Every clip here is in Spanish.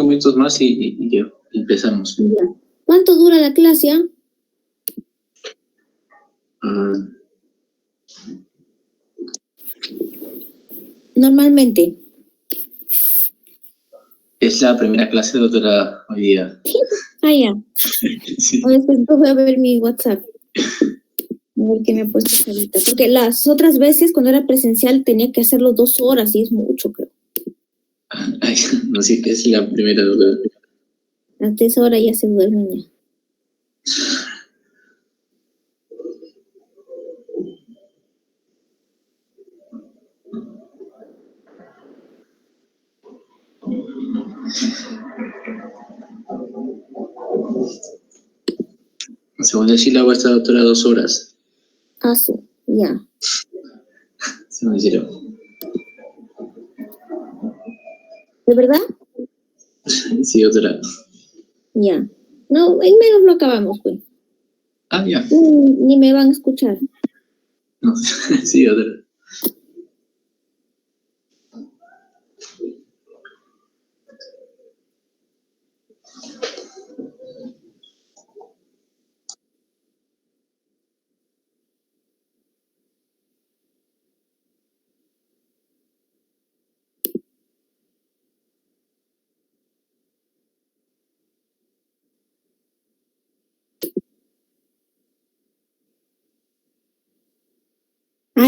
minutos más y ya empezamos. Ya. ¿Cuánto dura la clase? Normalmente. Es la primera clase, doctora, hoy día. Ya. Sí. A veces voy a ver mi WhatsApp. A ver qué me ha puesto ahorita. Porque las otras veces, cuando era presencial, tenía que hacerlo 2 horas y es mucho, creo. Ay, no sé qué es la primera, doctora. A 3 horas ya se duermen ya. Según el sílabo, esta doctora 2 horas. Sí, ya. Según el sílabo. ¿De verdad? Sí, doctora. Ya. No, en menos lo acabamos, pues. Ya. Ni me van a escuchar. No, sí, doctora.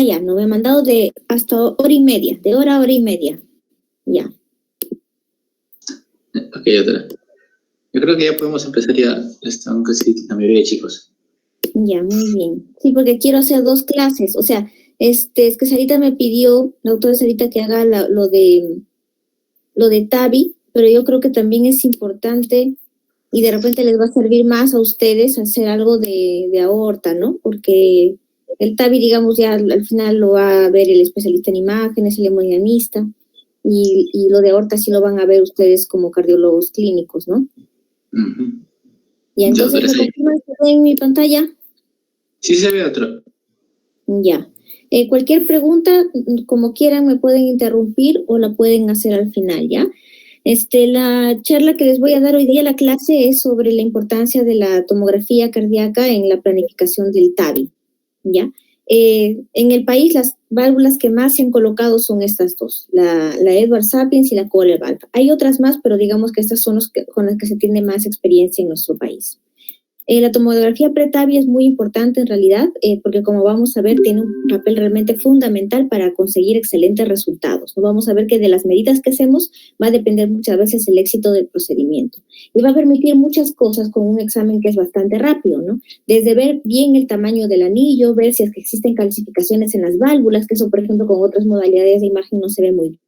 Ya, no me han mandado de hasta hora y media, de hora a hora y media. Ya. Ok, doctora. Yo creo que ya podemos empezar ya, aunque sí, la mayoría de chicos. Ya, muy bien. Sí, porque quiero hacer 2 clases. O sea, es que Sarita me pidió, la doctora Sarita, que haga lo de TAVI, pero yo creo que también es importante y de repente les va a servir más a ustedes hacer algo de aorta, ¿no? Porque el TAVI, digamos, ya al final lo va a ver el especialista en imágenes, el hemodinamista, y lo de aorta sí lo van a ver ustedes como cardiólogos clínicos, ¿no? Uh-huh. Y entonces, ¿me confirman que ven en mi pantalla? Sí se ve, otro. Ya. Cualquier pregunta, como quieran, me pueden interrumpir o la pueden hacer al final, ¿ya? La charla que les voy a dar hoy día, la clase, es sobre la importancia de la tomografía cardíaca en la planificación del TAVI, ¿ya? En el país, las válvulas que más se han colocado son estas 2, la Edwards Sapiens y la Kohler Valve. Hay otras más, pero digamos que estas son con las que se tiene más experiencia en nuestro país. La tomografía pre-TAVI es muy importante en realidad, porque como vamos a ver, tiene un papel realmente fundamental para conseguir excelentes resultados. Vamos a ver que de las medidas que hacemos va a depender muchas veces el éxito del procedimiento. Y va a permitir muchas cosas con un examen que es bastante rápido, ¿no? Desde ver bien el tamaño del anillo, ver si es que existen calcificaciones en las válvulas, que eso, por ejemplo, con otras modalidades de imagen no se ve muy bien.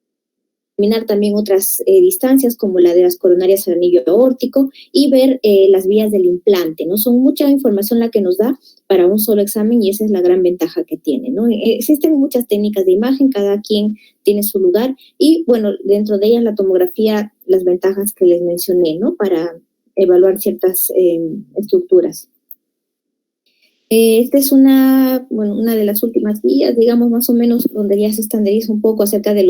Determinar también otras distancias como la de las coronarias al anillo aórtico y ver las vías del implante, ¿no? Son mucha información la que nos da para un solo examen y esa es la gran ventaja que tiene, ¿no? Existen muchas técnicas de imagen, cada quien tiene su lugar y, bueno, dentro de ellas la tomografía, las ventajas que les mencioné, ¿no? Para evaluar ciertas estructuras. Esta es una de las últimas guías, digamos, más o menos, donde ya se estandariza un poco acerca de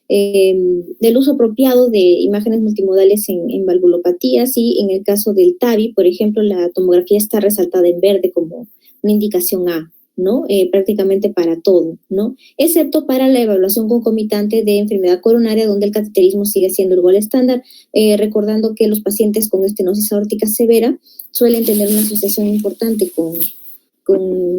del uso apropiado de imágenes multimodales en valvulopatías y en el caso del TAVI, por ejemplo, la tomografía está resaltada en verde como una indicación A, ¿no? Prácticamente para todo, ¿no? Excepto para la evaluación concomitante de enfermedad coronaria, donde el cateterismo sigue siendo el gol estándar, recordando que los pacientes con estenosis aórtica severa suelen tener una asociación importante con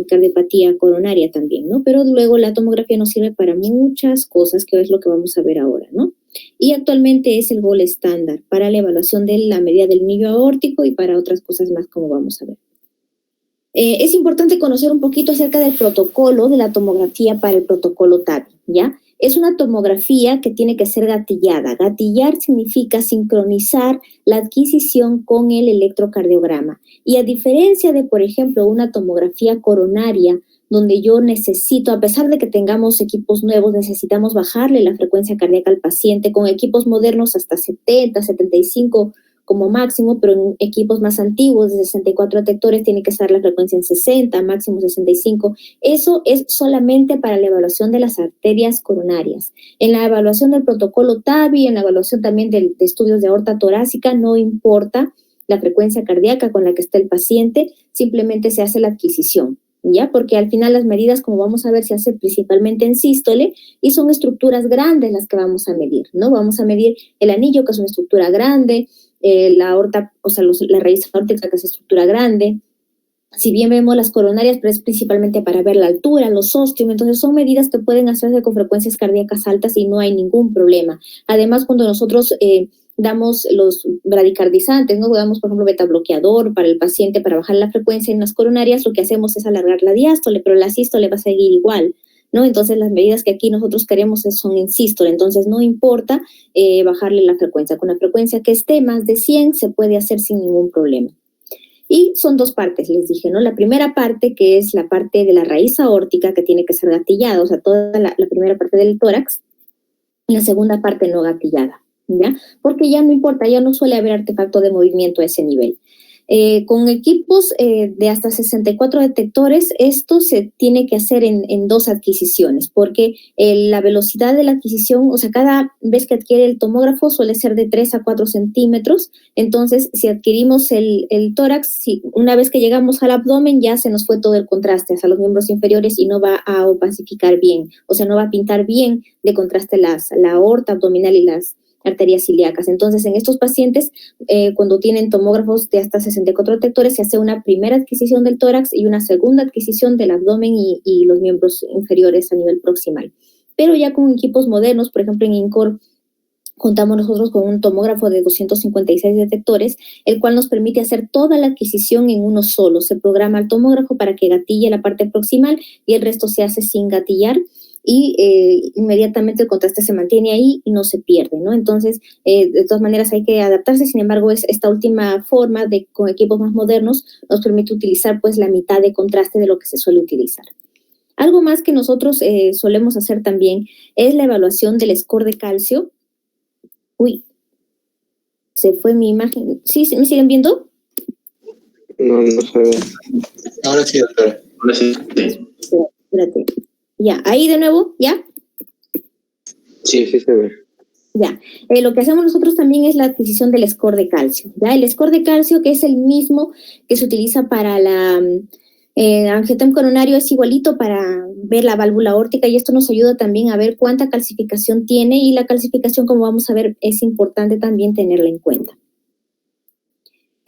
cardiopatía coronaria también, ¿no? Pero luego la tomografía nos sirve para muchas cosas, que es lo que vamos a ver ahora, ¿no? Y actualmente es el gol estándar para la evaluación de la medida del anillo aórtico y para otras cosas más, como vamos a ver. Es importante conocer un poquito acerca del protocolo de la tomografía para el protocolo TAVI, ¿ya? Es una tomografía que tiene que ser gatillada. Gatillar significa sincronizar la adquisición con el electrocardiograma. Y a diferencia de, por ejemplo, una tomografía coronaria, donde yo necesito, a pesar de que tengamos equipos nuevos, necesitamos bajarle la frecuencia cardíaca al paciente con equipos modernos hasta 70, 75 como máximo, pero en equipos más antiguos de 64 detectores tiene que estar la frecuencia en 60, máximo 65. Eso es solamente para la evaluación de las arterias coronarias. En la evaluación del protocolo TAVI, en la evaluación también de estudios de aorta torácica, no importa la frecuencia cardíaca con la que esté el paciente, simplemente se hace la adquisición, ¿ya? Porque al final las medidas, como vamos a ver, se hace principalmente en sístole y son estructuras grandes las que vamos a medir, ¿no? Vamos a medir el anillo, que es una estructura grande, la aorta, o sea, la raíz aórtica, que es estructura grande. Si bien vemos las coronarias, pero es principalmente para ver la altura, los ostium, entonces son medidas que pueden hacerse con frecuencias cardíacas altas y no hay ningún problema. Además, cuando nosotros damos los bradicardizantes, ¿no? Damos, por ejemplo, betabloqueador para el paciente para bajar la frecuencia en las coronarias, lo que hacemos es alargar la diástole, pero la sístole va a seguir igual, ¿no? Entonces, las medidas que aquí nosotros queremos son en sístole, entonces no importa bajarle la frecuencia. Con la frecuencia que esté más de 100 se puede hacer sin ningún problema. Y son dos partes, les dije, ¿no? La primera parte, que es la parte de la raíz aórtica, que tiene que ser gatillada, o sea, toda la primera parte del tórax, y la segunda parte no gatillada, ¿ya? Porque ya no importa, ya no suele haber artefacto de movimiento a ese nivel. Con equipos de hasta 64 detectores, esto se tiene que hacer en dos adquisiciones, porque la velocidad de la adquisición, o sea, cada vez que adquiere el tomógrafo suele ser de 3 a 4 centímetros, entonces si adquirimos el tórax, una vez que llegamos al abdomen ya se nos fue todo el contraste hacia los miembros inferiores y no va a opacificar bien, o sea, no va a pintar bien de contraste la aorta abdominal y las arterias ilíacas. Entonces, en estos pacientes, cuando tienen tomógrafos de hasta 64 detectores, se hace una primera adquisición del tórax y una segunda adquisición del abdomen y los miembros inferiores a nivel proximal. Pero ya con equipos modernos, por ejemplo, en INCOR, contamos nosotros con un tomógrafo de 256 detectores, el cual nos permite hacer toda la adquisición en uno solo. Se programa el tomógrafo para que gatille la parte proximal y el resto se hace sin gatillar, y inmediatamente el contraste se mantiene ahí y no se pierde, ¿no? Entonces, de todas maneras hay que adaptarse. Sin embargo, esta última forma con equipos más modernos nos permite utilizar pues la mitad de contraste de lo que se suele utilizar. Algo más que nosotros solemos hacer también es la evaluación del score de calcio. Uy, se fue mi imagen. ¿Sí? ¿Me siguen viendo? No, no se ve. Ahora sí, doctora. Ahora sí. Espérate. Ya, ahí de nuevo, ¿ya? Sí, sí se ve. Ya, lo que hacemos nosotros también es la adquisición del score de calcio, ¿ya? El score de calcio, que es el mismo que se utiliza para la angiograma coronario, es igualito para ver la válvula aórtica, y esto nos ayuda también a ver cuánta calcificación tiene, y la calcificación, como vamos a ver, es importante también tenerla en cuenta.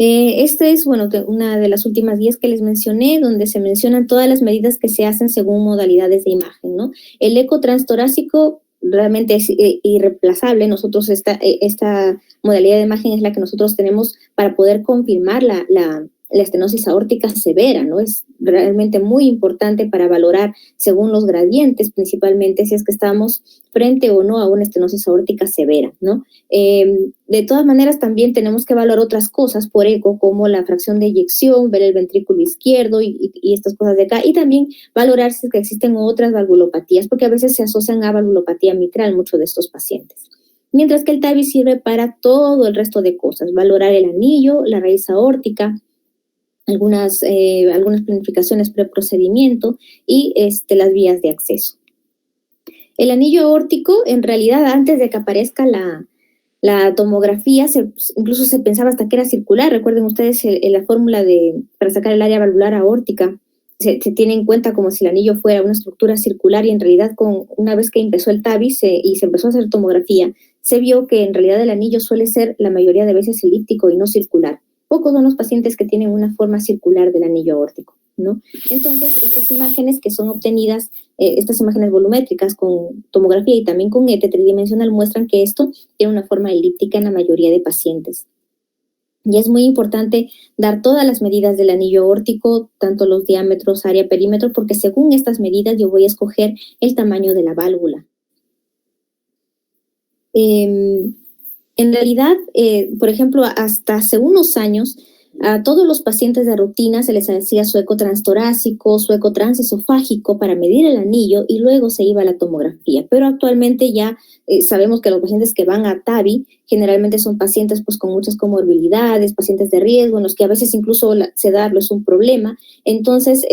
Esta es, bueno, una de las últimas guías que les mencioné, donde se mencionan todas las medidas que se hacen según modalidades de imagen, ¿no? El eco transtorácico realmente es irreemplazable. Nosotros esta modalidad de imagen es la que nosotros tenemos para poder confirmar la estenosis aórtica severa, ¿no? Es realmente muy importante para valorar según los gradientes, principalmente si es que estamos frente o no a una estenosis aórtica severa, ¿no? De todas maneras, también tenemos que evaluar otras cosas por eco, como la fracción de eyección, ver el ventrículo izquierdo y estas cosas de acá, y también valorar si es que existen otras valvulopatías, porque a veces se asocian a valvulopatía mitral muchos de estos pacientes. Mientras que el TAVI sirve para todo el resto de cosas, valorar el anillo, la raíz aórtica, algunas planificaciones preprocedimiento y las vías de acceso. El anillo aórtico, en realidad, antes de que aparezca la tomografía, incluso se pensaba hasta que era circular. Recuerden ustedes la fórmula para sacar el área valvular aórtica, se tiene en cuenta como si el anillo fuera una estructura circular, y en realidad una vez que empezó el TAVI y se empezó a hacer tomografía, se vio que en realidad el anillo suele ser la mayoría de veces elíptico y no circular. Pocos son los pacientes que tienen una forma circular del anillo aórtico, ¿no? Entonces, estas imágenes que son obtenidas, estas imágenes volumétricas con tomografía y también con ET tridimensional, muestran que esto tiene una forma elíptica en la mayoría de pacientes. Y es muy importante dar todas las medidas del anillo aórtico, tanto los diámetros, área, perímetro, porque según estas medidas yo voy a escoger el tamaño de la válvula. En realidad, por ejemplo, hasta hace unos años, A todos los pacientes de rutina se les hacía su eco transtorácico, su eco transesofágico para medir el anillo y luego se iba a la tomografía. Pero actualmente ya sabemos que los pacientes que van a TAVI generalmente son pacientes pues, con muchas comorbilidades, pacientes de riesgo, en los que a veces incluso sedarlo es un problema. Entonces,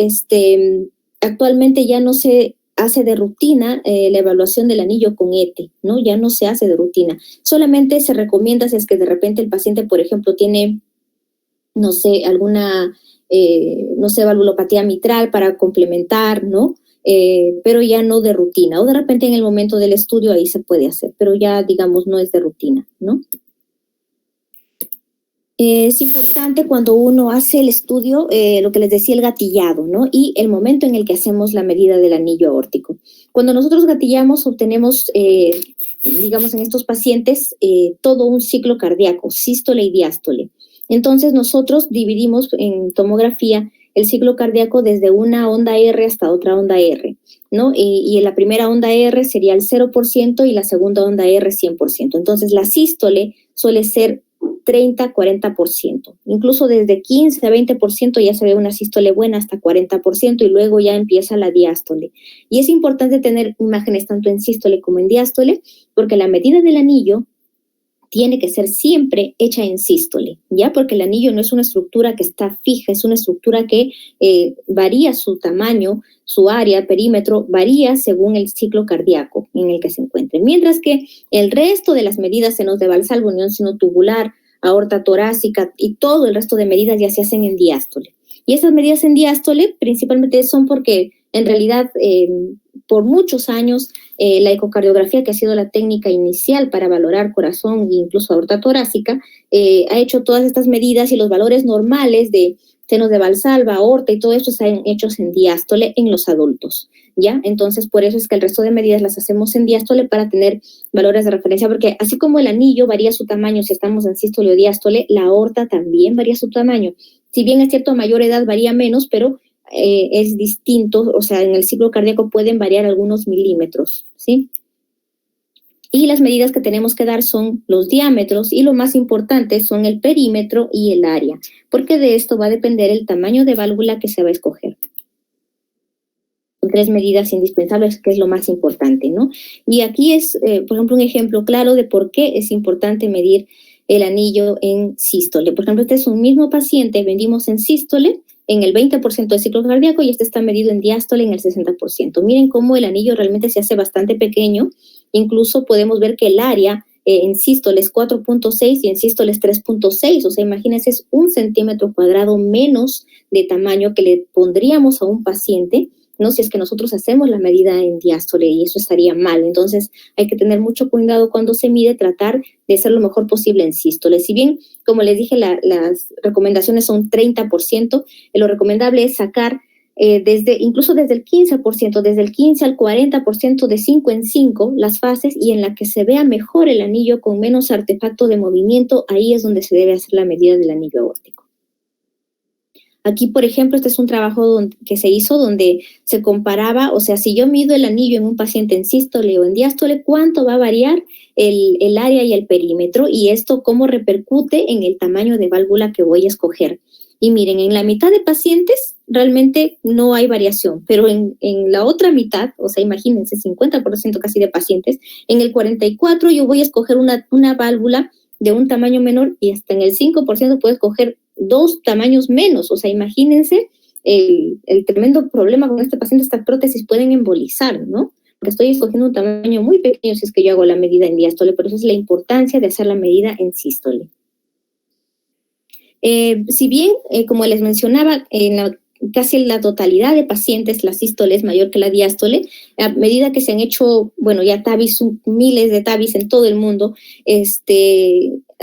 actualmente ya no se hace de rutina la evaluación del anillo con ETE, ¿no? Ya no se hace de rutina. Solamente se recomienda si es que de repente el paciente, por ejemplo, tiene, no sé, alguna, valvulopatía mitral para complementar, ¿no? Pero ya no de rutina. O de repente en el momento del estudio ahí se puede hacer, pero ya, digamos, no es de rutina, ¿no? Es importante cuando uno hace el estudio, lo que les decía, el gatillado, ¿no? Y el momento en el que hacemos la medida del anillo aórtico. Cuando nosotros gatillamos, obtenemos, digamos, en estos pacientes, todo un ciclo cardíaco, sístole y diástole. Entonces, nosotros dividimos en tomografía el ciclo cardíaco desde una onda R hasta otra onda R, ¿no? Y en la primera onda R sería el 0% y la segunda onda R 100%. Entonces, la sístole suele ser 30-40%. Incluso desde 15 a 20% ya se ve una sístole buena hasta 40% y luego ya empieza la diástole. Y es importante tener imágenes tanto en sístole como en diástole porque la medida del anillo tiene que ser siempre hecha en sístole, ¿ya? Porque el anillo no es una estructura que está fija, es una estructura que varía su tamaño, su área, perímetro, varía según el ciclo cardíaco en el que se encuentre. Mientras que el resto de las medidas, senos de Valsalva, unión sinotubular, aorta torácica y todo el resto de medidas ya se hacen en diástole. Y esas medidas en diástole principalmente son porque en realidad por muchos años la ecocardiografía, que ha sido la técnica inicial para valorar corazón e incluso aorta torácica, ha hecho todas estas medidas y los valores normales de senos de Valsalva, aorta y todo esto están hechos en diástole en los adultos, ¿ya? Entonces, por eso es que el resto de medidas las hacemos en diástole para tener valores de referencia, porque así como el anillo varía su tamaño si estamos en sístole o diástole, la aorta también varía su tamaño. Si bien es cierto, a mayor edad varía menos, pero es distinto, o sea, en el ciclo cardíaco pueden variar algunos milímetros, ¿sí? Y las medidas que tenemos que dar son los diámetros y lo más importante son el perímetro y el área, porque de esto va a depender el tamaño de válvula que se va a escoger. Son 3 medidas indispensables, que es lo más importante, ¿no? Y aquí es, por ejemplo, un ejemplo claro de por qué es importante medir el anillo en sístole. Por ejemplo, este es un mismo paciente, medimos en sístole en el 20% del ciclo cardíaco y este está medido en diástole en el 60%. Miren cómo el anillo realmente se hace bastante pequeño. Incluso podemos ver que el área en sístole es 4.6 y en sístole es 3.6. O sea, imagínense, es 1 centímetro cuadrado menos de tamaño que le pondríamos a un paciente, ¿no? Si es que nosotros hacemos la medida en diástole y eso estaría mal. Entonces, hay que tener mucho cuidado cuando se mide, tratar de ser lo mejor posible en sístole. Si bien, como les dije, las recomendaciones son 30%, lo recomendable es sacar incluso desde el 15%, desde el 15 al 40% de 5 en 5 las fases y en la que se vea mejor el anillo con menos artefacto de movimiento, ahí es donde se debe hacer la medida del anillo aórtico. Aquí, por ejemplo, este es un trabajo que se hizo donde se comparaba, o sea, si yo mido el anillo en un paciente en sístole o en diástole, ¿cuánto va a variar el área y el perímetro? Y esto, ¿cómo repercute en el tamaño de válvula que voy a escoger? Y miren, en la mitad de pacientes realmente no hay variación, pero en la otra mitad, o sea, imagínense, 50% casi de pacientes, en el 44% yo voy a escoger una válvula de un tamaño menor y hasta en el 5% puedo escoger 2 tamaños menos. O sea, imagínense el tremendo problema con este paciente. Estas prótesis pueden embolizar, ¿no? Porque estoy escogiendo un tamaño muy pequeño si es que yo hago la medida en diástole, por eso es la importancia de hacer la medida en sístole. Si bien, como les mencionaba, casi la totalidad de pacientes la sístole es mayor que la diástole, a medida que se han hecho, bueno, ya TAVIs, miles de TAVIs en todo el mundo,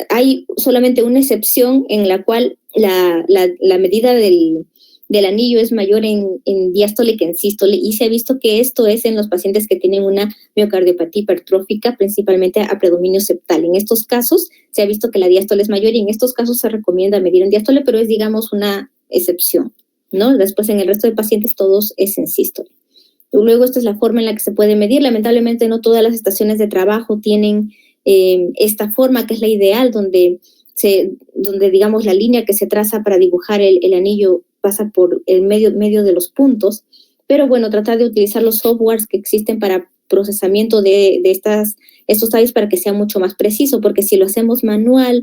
hay solamente una excepción en la cual la medida del anillo es mayor en diástole que en sístole, y se ha visto que esto es en los pacientes que tienen una miocardiopatía hipertrófica, principalmente a predominio septal. En estos casos se ha visto que la diástole es mayor y en estos casos se recomienda medir en diástole, pero es, digamos, una excepción, ¿no? Después, en el resto de pacientes, todos es en sístole. Luego, esta es la forma en la que se puede medir. Lamentablemente, no todas las estaciones de trabajo tienen esta forma, que es la ideal, donde donde digamos la línea que se traza para dibujar el anillo pasa por el medio de los puntos, pero bueno, tratar de utilizar los softwares que existen para procesamiento de estos tallos para que sea mucho más preciso, porque si lo hacemos manual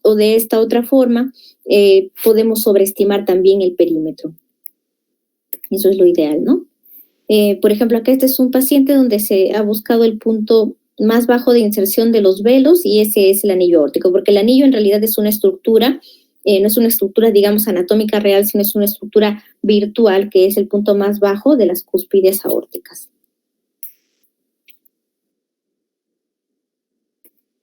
o de esta otra forma, podemos sobreestimar también el perímetro. Eso es lo ideal, ¿no? Por ejemplo, acá este es un paciente donde se ha buscado el punto más bajo de inserción de los velos y ese es el anillo aórtico, porque el anillo en realidad es una estructura, no es una estructura, digamos, anatómica real, sino es una estructura virtual que es el punto más bajo de las cúspides aórticas.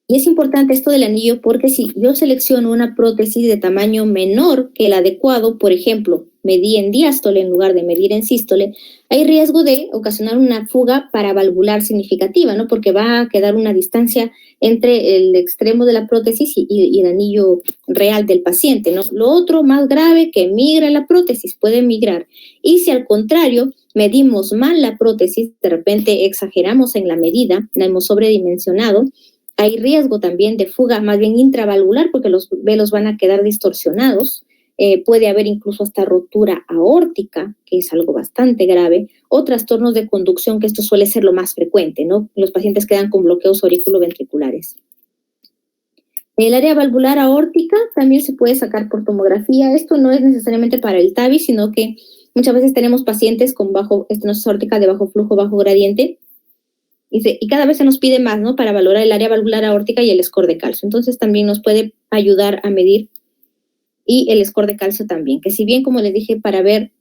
Y es importante esto del anillo porque si yo selecciono una prótesis de tamaño menor que el adecuado, por ejemplo, medí en diástole en lugar de medir en sístole, hay riesgo de ocasionar una fuga paravalvular significativa, ¿no? Porque va a quedar una distancia entre el extremo de la prótesis y el anillo real del paciente, ¿no? Lo otro más grave que migra la prótesis, puede migrar. Y si al contrario medimos mal la prótesis, de repente exageramos en la medida, la hemos sobredimensionado, hay riesgo también de fuga más bien intravalvular porque los velos van a quedar distorsionados. Puede haber incluso hasta rotura aórtica, que es algo bastante grave, o trastornos de conducción, que esto suele ser lo más frecuente, ¿no? Los pacientes quedan con bloqueos auriculoventriculares. El área valvular aórtica también se puede sacar por tomografía. Esto no es necesariamente para el TAVI, sino que muchas veces tenemos pacientes con estenosis aórtica de bajo flujo, bajo gradiente, y cada vez se nos pide más, ¿no? Para valorar el área valvular aórtica y el score de calcio. Entonces también nos puede ayudar a medir y el score de calcio también, que si bien, como les dije, para ver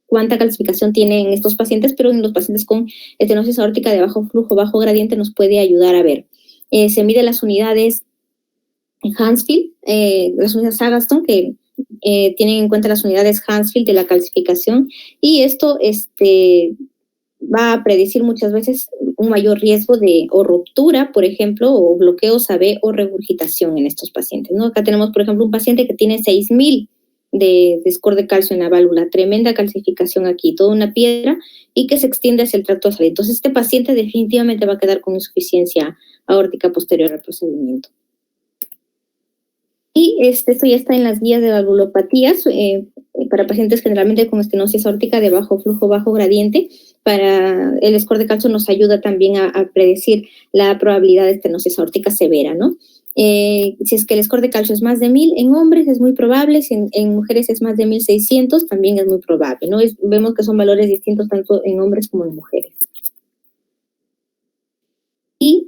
cuánta calcificación tienen estos pacientes, pero en los pacientes con estenosis aórtica de bajo flujo, bajo gradiente nos puede ayudar a ver. Se mide las unidades Hansfield, las unidades Agatston, que tienen en cuenta las unidades Hansfield de la calcificación, y esto va a predecir muchas veces un mayor riesgo de o ruptura, por ejemplo, o bloqueos AB o regurgitación en estos pacientes, ¿no? Acá tenemos, por ejemplo, un paciente que tiene 6,000 de score de calcio en la válvula, tremenda calcificación aquí, toda una piedra, y que se extiende hacia el tracto de salida. Entonces, este paciente definitivamente va a quedar con insuficiencia aórtica posterior al procedimiento. Y esto ya está en las guías de valvulopatías para pacientes generalmente con estenosis aórtica de bajo flujo, bajo gradiente. Para el score de calcio nos ayuda también a predecir la probabilidad de estenosis aórtica severa, ¿no? Si es que el score de calcio es más de 1,000 en hombres es muy probable, si en mujeres es más de 1,600 también es muy probable, ¿no? Vemos que son valores distintos tanto en hombres como en mujeres. Y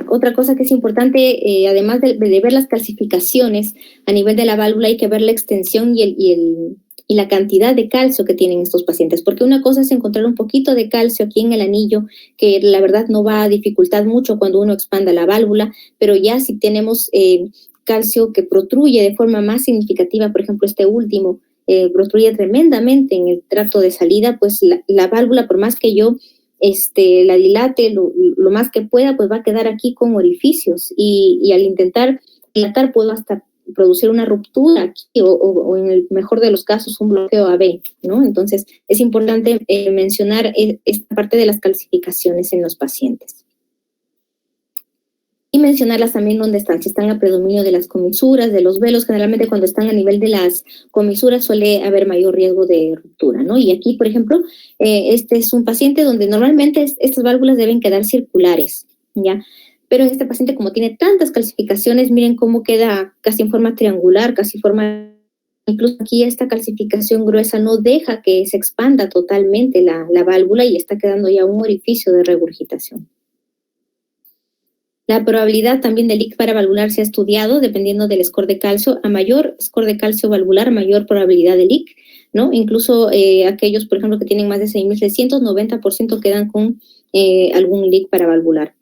otra cosa que es importante, además de ver las calcificaciones a nivel de la válvula, hay que ver la extensión y la cantidad de calcio que tienen estos pacientes, porque una cosa es encontrar un poquito de calcio aquí en el anillo, que la verdad no va a dificultar mucho cuando uno expanda la válvula, pero ya si tenemos calcio que protruye de forma más significativa, por ejemplo este último, protruye tremendamente en el tracto de salida, pues la válvula, por más que yo la dilate lo más que pueda, pues va a quedar aquí con orificios y al intentar dilatar puedo hasta producir una ruptura aquí o en el mejor de los casos un bloqueo AB, ¿no? Entonces es importante mencionar esta parte de las calcificaciones en los pacientes. Y mencionarlas también donde están, si están a predominio de las comisuras, de los velos, generalmente cuando están a nivel de las comisuras suele haber mayor riesgo de ruptura, ¿no? Y aquí, por ejemplo, este es un paciente donde normalmente estas válvulas deben quedar circulares, ¿ya? Pero en este paciente, como tiene tantas calcificaciones, miren cómo queda casi en forma triangular, incluso aquí esta calcificación gruesa no deja que se expanda totalmente la válvula y está quedando ya un orificio de regurgitación. La probabilidad también del leak paravalvular se ha estudiado dependiendo del score de calcio. A mayor score de calcio valvular, mayor probabilidad de leak, ¿no? Incluso aquellos, por ejemplo, que tienen más de 6,600, 90% quedan con algún leak paravalvular.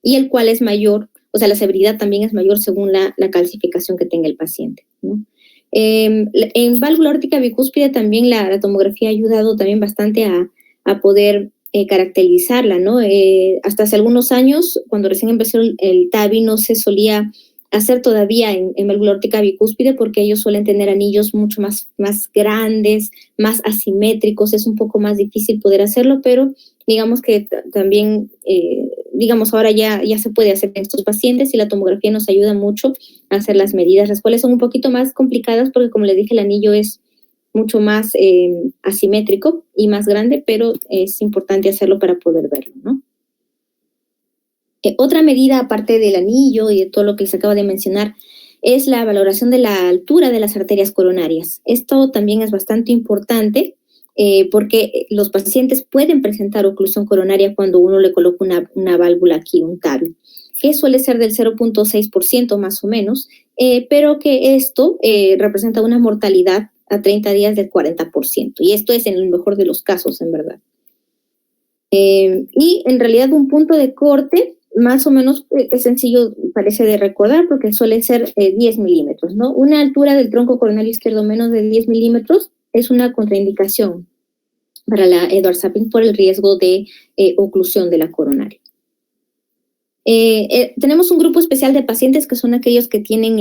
Y el cual es mayor, o sea, la severidad también es mayor según la calcificación que tenga el paciente, ¿no? En válvula aórtica bicúspide también la tomografía ha ayudado también bastante a poder caracterizarla, ¿no? Hasta hace algunos años, cuando recién empezó el TAVI, no se solía hacer todavía en válvula aórtica bicúspide porque ellos suelen tener anillos mucho más grandes, más asimétricos, es un poco más difícil poder hacerlo, pero digamos que también digamos, ahora ya se puede hacer en estos pacientes y la tomografía nos ayuda mucho a hacer las medidas, las cuales son un poquito más complicadas porque, como les dije, el anillo es mucho más asimétrico y más grande, pero es importante hacerlo para poder verlo, ¿no? Otra medida, aparte del anillo y de todo lo que les acabo de mencionar, es la valoración de la altura de las arterias coronarias. Esto también es bastante importante porque los pacientes pueden presentar oclusión coronaria cuando uno le coloca una válvula aquí, un TAVI, que suele ser del 0.6% más o menos, pero que esto representa una mortalidad a 30 días del 40%, y esto es en el mejor de los casos, en verdad. Y en realidad un punto de corte más o menos es sencillo, parece de recordar, porque suele ser 10 milímetros, ¿no? Una altura del tronco coronario izquierdo menos de 10 milímetros es una contraindicación para la Edwards Sapling por el riesgo de oclusión de la coronaria. Tenemos un grupo especial de pacientes que son aquellos que tienen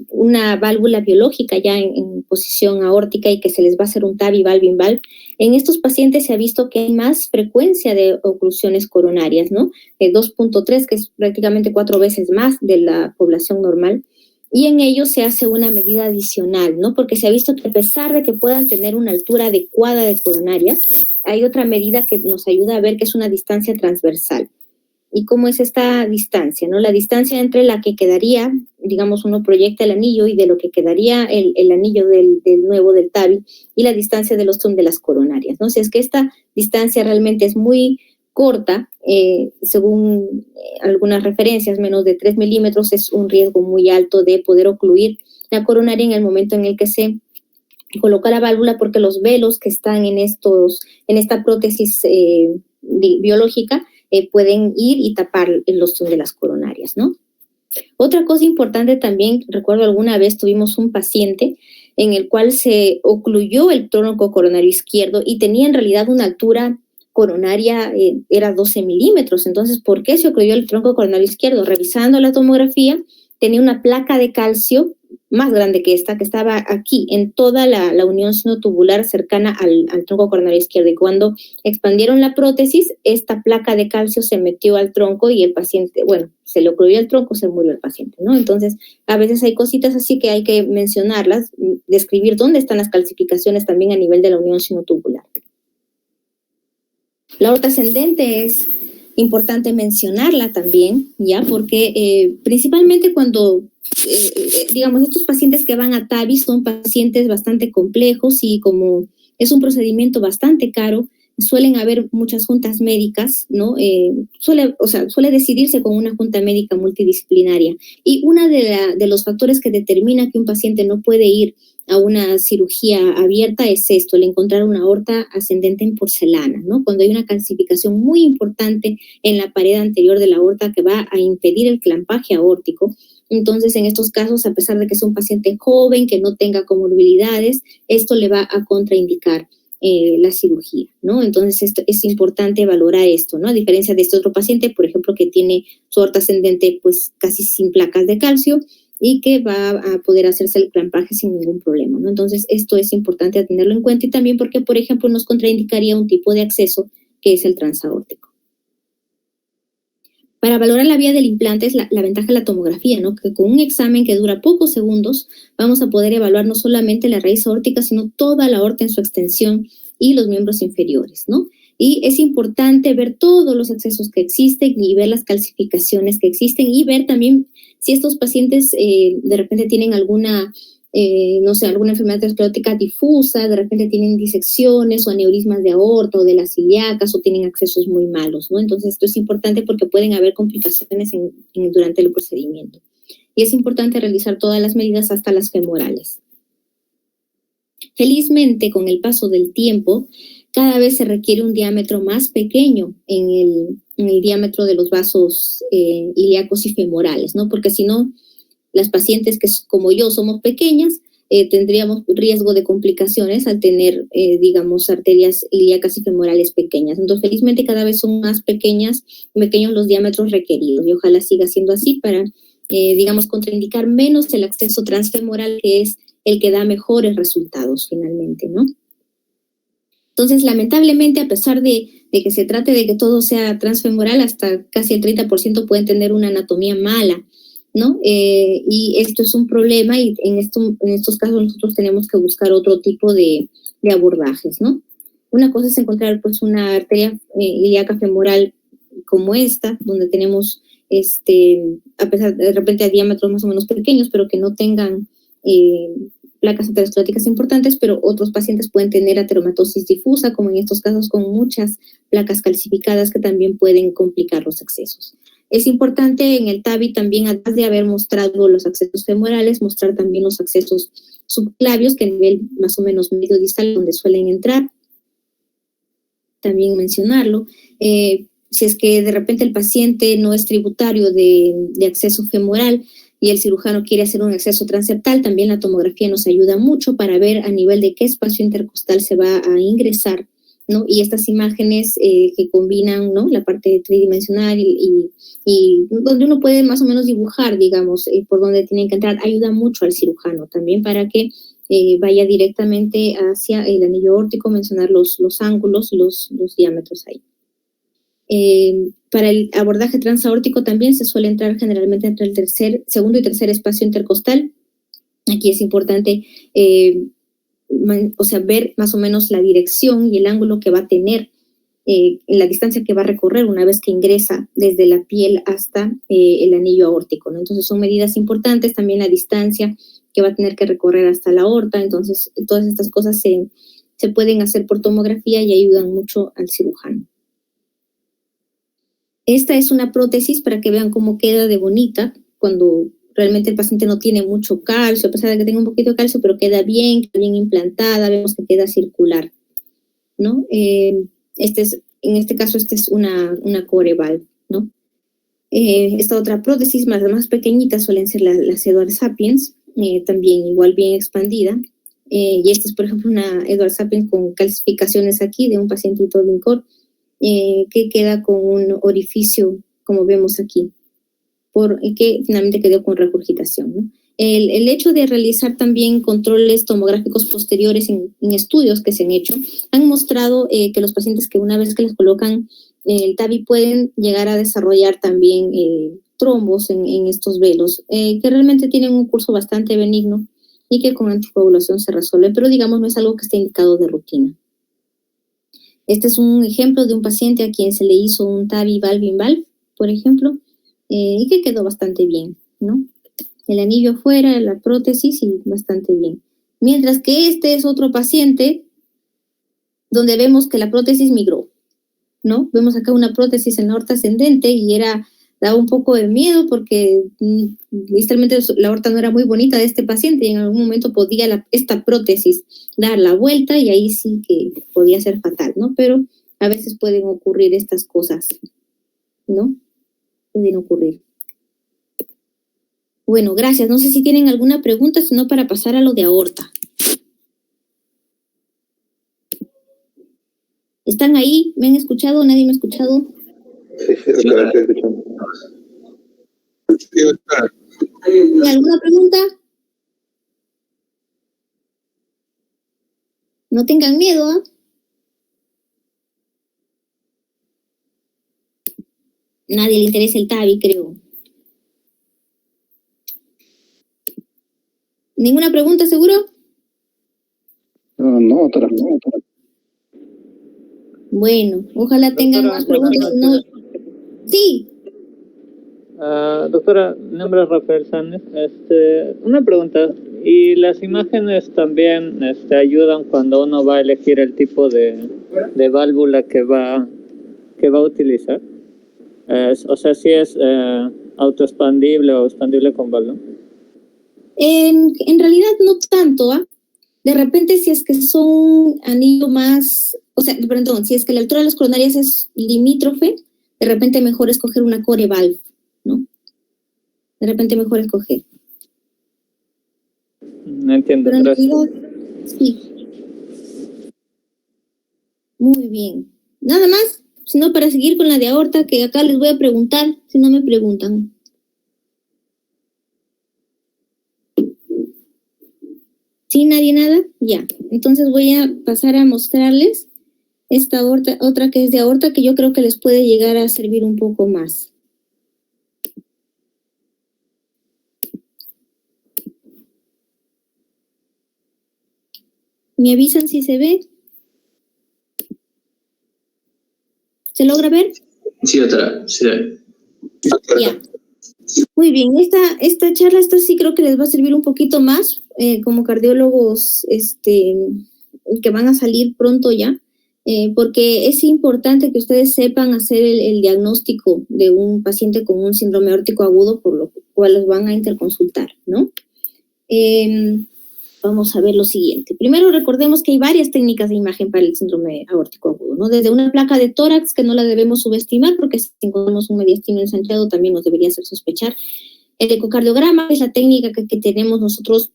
una válvula biológica ya en posición aórtica y que se les va a hacer un TAVI valve-in-valve. En estos pacientes se ha visto que hay más frecuencia de oclusiones coronarias, ¿no? 2.3, que es prácticamente 4 veces más de la población normal. Y en ellos se hace una medida adicional, ¿no? Porque se ha visto que a pesar de que puedan tener una altura adecuada de coronaria, hay otra medida que nos ayuda a ver que es una distancia transversal. ¿Y cómo es esta distancia, no? La distancia entre la que quedaría, digamos, uno proyecta el anillo y de lo que quedaría el anillo del nuevo del TAVI, y la distancia del ostrum de las coronarias, ¿no? Si es que esta distancia realmente es muy corta, según algunas referencias, menos de 3 milímetros, es un riesgo muy alto de poder ocluir la coronaria en el momento en el que se coloca la válvula, porque los velos que están en esta prótesis biológica pueden ir y tapar el ostrum de las coronarias, ¿no? Otra cosa importante también, recuerdo alguna vez tuvimos un paciente en el cual se ocluyó el tronco coronario izquierdo y tenía en realidad una altura coronaria, era 12 milímetros. Entonces, ¿por qué se ocluyó el tronco coronario izquierdo? Revisando la tomografía, tenía una placa de calcio más grande que esta, que estaba aquí, en toda la unión sinotubular cercana al tronco coronario izquierdo. Y cuando expandieron la prótesis, esta placa de calcio se metió al tronco y el paciente, bueno, se le ocluyó el tronco, se murió el paciente, ¿no? Entonces, a veces hay cositas así que hay que mencionarlas, describir dónde están las calcificaciones también a nivel de la unión sinotubular. La aorta ascendente es importante mencionarla también, ¿ya? Porque principalmente cuando, digamos, estos pacientes que van a TAVI son pacientes bastante complejos y como es un procedimiento bastante caro, suelen haber muchas juntas médicas, ¿no? Suele decidirse con una junta médica multidisciplinaria. Y uno de los factores que determina que un paciente no puede ir a una cirugía abierta es esto, el encontrar una aorta ascendente en porcelana, ¿no? Cuando hay una calcificación muy importante en la pared anterior de la aorta que va a impedir el clampaje aórtico. Entonces, en estos casos, a pesar de que sea un paciente joven, que no tenga comorbilidades, esto le va a contraindicar la cirugía, ¿no? Entonces, es importante valorar esto, ¿no? A diferencia de este otro paciente, por ejemplo, que tiene su aorta ascendente pues casi sin placas de calcio y que va a poder hacerse el clampaje sin ningún problema, ¿no? Entonces, esto es importante tenerlo en cuenta y también porque, por ejemplo, nos contraindicaría un tipo de acceso que es el transaórtico. Para valorar la vía del implante es la ventaja de la tomografía, ¿no? Que con un examen que dura pocos segundos vamos a poder evaluar no solamente la raíz aórtica, sino toda la aorta en su extensión y los miembros inferiores, ¿no? Y es importante ver todos los accesos que existen y ver las calcificaciones que existen y ver también si estos pacientes de repente tienen alguna enfermedad esclerótica difusa, de repente tienen disecciones o aneurismas de aorta o de las ilíacas o tienen accesos muy malos, ¿no? Entonces, esto es importante porque pueden haber complicaciones durante el procedimiento. Y es importante realizar todas las medidas hasta las femorales. Felizmente, con el paso del tiempo, cada vez se requiere un diámetro más pequeño en el diámetro de los vasos ilíacos y femorales, ¿no? Porque si no, las pacientes que como yo somos pequeñas, tendríamos riesgo de complicaciones al tener, digamos, arterias ilíacas y femorales pequeñas. Entonces, felizmente cada vez son más pequeños los diámetros requeridos y ojalá siga siendo así para, digamos, contraindicar menos el acceso transfemoral, que es el que da mejores resultados finalmente, ¿no? Entonces, lamentablemente, a pesar de que se trate de que todo sea transfemoral, hasta casi el 30% pueden tener una anatomía mala, ¿no? Y esto es un problema y en estos casos nosotros tenemos que buscar otro tipo de abordajes, ¿no? Una cosa es encontrar pues una arteria ilíaca femoral como esta, donde tenemos, a pesar de repente a diámetros más o menos pequeños, pero que no tengan placas ateroscleróticas importantes, pero otros pacientes pueden tener ateromatosis difusa, como en estos casos con muchas placas calcificadas que también pueden complicar los accesos. Es importante en el TAVI también, además de haber mostrado los accesos femorales, mostrar también los accesos subclavios, que a nivel más o menos medio distal, donde suelen entrar. También mencionarlo. Si es que de repente el paciente no es tributario de acceso femoral y el cirujano quiere hacer un acceso transeptal, también la tomografía nos ayuda mucho para ver a nivel de qué espacio intercostal se va a ingresar, ¿no? Y estas imágenes que combinan, ¿no?, la parte tridimensional y donde uno puede más o menos dibujar, digamos, por dónde tienen que entrar, ayuda mucho al cirujano también para que vaya directamente hacia el anillo aórtico, mencionar los ángulos, los diámetros ahí. Para el abordaje transaórtico también se suele entrar generalmente entre el segundo y tercer espacio intercostal. Aquí es importante ver más o menos la dirección y el ángulo que va a tener en la distancia que va a recorrer una vez que ingresa desde la piel hasta el anillo aórtico, ¿no? Entonces son medidas importantes, también la distancia que va a tener que recorrer hasta la aorta. Entonces todas estas cosas se pueden hacer por tomografía y ayudan mucho al cirujano. Esta es una prótesis para que vean cómo queda de bonita cuando realmente el paciente no tiene mucho calcio, a pesar de que tenga un poquito de calcio, pero queda bien implantada, vemos que queda circular, ¿no? En este caso, es una core valve, ¿no? Esta otra prótesis, más pequeñita, suelen ser las Edwards Sapiens, también igual bien expandida. Y esta es, por ejemplo, una Edwards Sapiens con calcificaciones aquí de un pacientito de INCOR, que queda con un orificio, como vemos aquí, que finalmente quedó con regurgitación, ¿no? El hecho de realizar también controles tomográficos posteriores en estudios que se han hecho, han mostrado que los pacientes que una vez que les colocan el TAVI pueden llegar a desarrollar también trombos en estos velos, que realmente tienen un curso bastante benigno y que con anticoagulación se resuelven, pero digamos no es algo que esté indicado de rutina. Este es un ejemplo de un paciente a quien se le hizo un TAVI valve-in-valve, por ejemplo, y que quedó bastante bien, ¿no? El anillo afuera, la prótesis y bastante bien. Mientras que este es otro paciente donde vemos que la prótesis migró, ¿no? Vemos acá una prótesis en la aorta ascendente y daba un poco de miedo porque literalmente la aorta no era muy bonita de este paciente y en algún momento podía esta prótesis dar la vuelta y ahí sí que podía ser fatal, ¿no? Pero a veces pueden ocurrir estas cosas, ¿no? Pueden ocurrir. Bueno, gracias. No sé si tienen alguna pregunta, sino para pasar a lo de aorta. ¿Están ahí? ¿Me han escuchado? ¿Nadie me ha escuchado? Sí, doctora, estoy escuchando. ¿Alguna pregunta? No tengan miedo, ¿eh? Nadie le interesa el TAVI, creo. ¿Ninguna pregunta, seguro? No, doctora. Bueno, ojalá tengan más preguntas. No. Sí. Doctora, mi nombre es Rafael Sánchez. Una pregunta. ¿Y las imágenes también ayudan cuando uno va a elegir el tipo de válvula que va a utilizar? O sea, si es autoexpandible o expandible con balón. En realidad no tanto, ¿ah? De repente si es que son anillo más, perdón, si es que la altura de las coronarias es limítrofe, de repente mejor escoger una core valve, ¿no? De repente mejor escoger. No entiendo. Pero en realidad, sí. Muy bien. Nada más, sino para seguir con la de aorta, que acá les voy a preguntar, si no me preguntan. ¿Sí, nadie nada? Ya. Entonces voy a pasar a mostrarles esta otra que es de aorta, que yo creo que les puede llegar a servir un poco más. ¿Me avisan si se ve? ¿Se logra ver? Sí, doctora, sí. Ya. Muy bien, esta charla, esta sí creo que les va a servir un poquito más como cardiólogos que van a salir pronto ya, porque es importante que ustedes sepan hacer el diagnóstico de un paciente con un síndrome aórtico agudo, por lo cual los van a interconsultar, ¿no? Vamos a ver lo siguiente. Primero recordemos que hay varias técnicas de imagen para el síndrome aórtico agudo, ¿no? Desde una placa de tórax, que no la debemos subestimar, porque si encontramos un mediastino ensanchado también nos debería hacer sospechar. El ecocardiograma es la técnica que tenemos nosotros,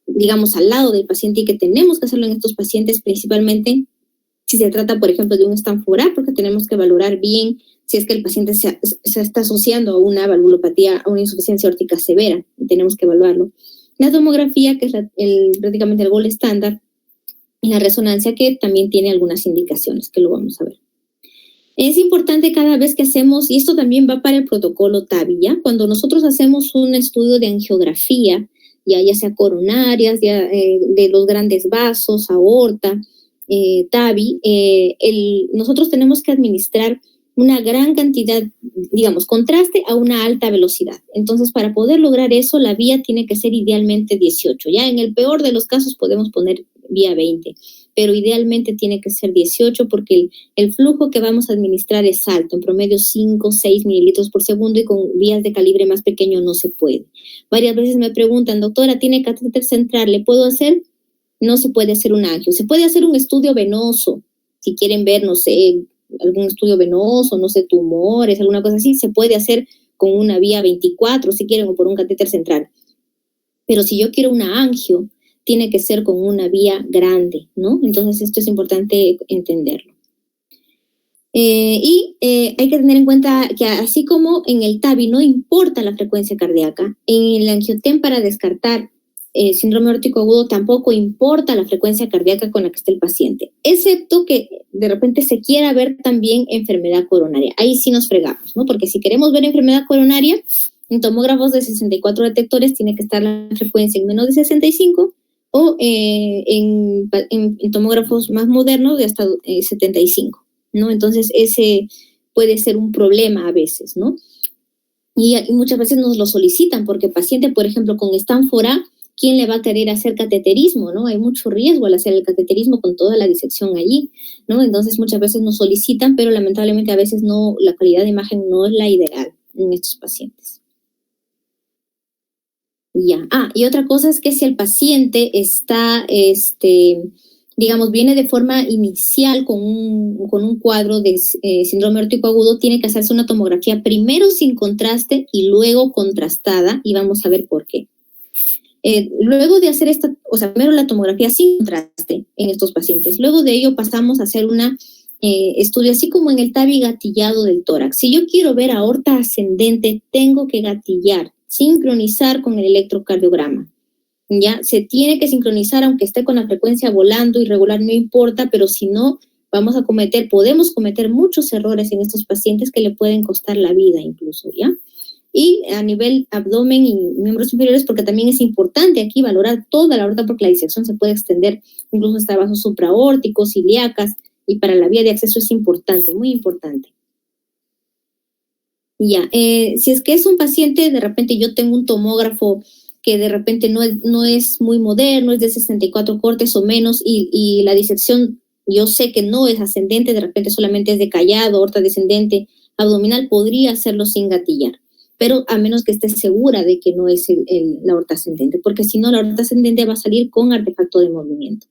digamos, al lado del paciente y que tenemos que hacerlo en estos pacientes, principalmente si se trata, por ejemplo, de un stanforat, porque tenemos que valorar bien si es que el paciente se está asociando a una valvulopatía, a una insuficiencia aórtica severa, y tenemos que evaluarlo. La tomografía, que es prácticamente el gold estándar, y la resonancia, que también tiene algunas indicaciones, que lo vamos a ver. Es importante cada vez que hacemos, y esto también va para el protocolo TAVI, ¿ya? Cuando nosotros hacemos un estudio de angiografía, ya sea coronarias, de los grandes vasos, aorta, TAVI, nosotros tenemos que administrar una gran cantidad, digamos, contraste a una alta velocidad. Entonces, para poder lograr eso, la vía tiene que ser idealmente 18. Ya en el peor de los casos podemos poner vía 20, pero idealmente tiene que ser 18 porque el flujo que vamos a administrar es alto, en promedio 5, 6 mililitros por segundo, y con vías de calibre más pequeño no se puede. Varias veces me preguntan, doctora, ¿tiene catéter central? ¿Le puedo hacer? No se puede hacer un angio. Se puede hacer un estudio venoso, si quieren ver, no sé, algún estudio venoso, no sé, tumores, alguna cosa así, se puede hacer con una vía 24, si quieren, o por un catéter central. Pero si yo quiero una angio, tiene que ser con una vía grande, ¿no? Entonces esto es importante entenderlo. Hay que tener en cuenta que así como en el TAVI no importa la frecuencia cardíaca, en el angiotem para descartar síndrome aórtico agudo tampoco importa la frecuencia cardíaca con la que esté el paciente, excepto que de repente se quiera ver también enfermedad coronaria. Ahí sí nos fregamos, ¿no? Porque si queremos ver enfermedad coronaria, en tomógrafos de 64 detectores tiene que estar la frecuencia en menos de 65, o en tomógrafos más modernos de hasta 75, ¿no? Entonces ese puede ser un problema a veces, ¿no? Y muchas veces nos lo solicitan porque paciente, por ejemplo, con stanforat, ¿quién le va a querer hacer cateterismo, no? Hay mucho riesgo al hacer el cateterismo con toda la disección allí, ¿no? Entonces muchas veces nos solicitan, pero lamentablemente a veces no, la calidad de imagen no es la ideal en estos pacientes. Ya. Y otra cosa es que si el paciente está, digamos, viene de forma inicial con un cuadro de síndrome aórtico agudo, tiene que hacerse una tomografía primero sin contraste y luego contrastada, y vamos a ver por qué. Luego de hacer primero la tomografía sin contraste en estos pacientes, luego de ello pasamos a hacer una estudio así como en el TAVI gatillado del tórax. Si yo quiero ver aorta ascendente, tengo que gatillar, sincronizar con el electrocardiograma. Ya se tiene que sincronizar aunque esté con la frecuencia volando irregular, no importa, pero si no, podemos cometer muchos errores en estos pacientes que le pueden costar la vida incluso, ¿ya? Y a nivel abdomen y miembros inferiores, porque también es importante aquí valorar toda la aorta, porque la disección se puede extender incluso hasta vasos supraórticos, ilíacas, y para la vía de acceso es importante, muy importante. Ya, si es que es un paciente, de repente yo tengo un tomógrafo que de repente no es muy moderno, es de 64 cortes o menos, y la disección yo sé que no es ascendente, de repente solamente es de callado, aorta descendente, abdominal, podría hacerlo sin gatillar, pero a menos que esté segura de que no es la aorta ascendente, porque si no, la aorta ascendente va a salir con artefacto de movimiento.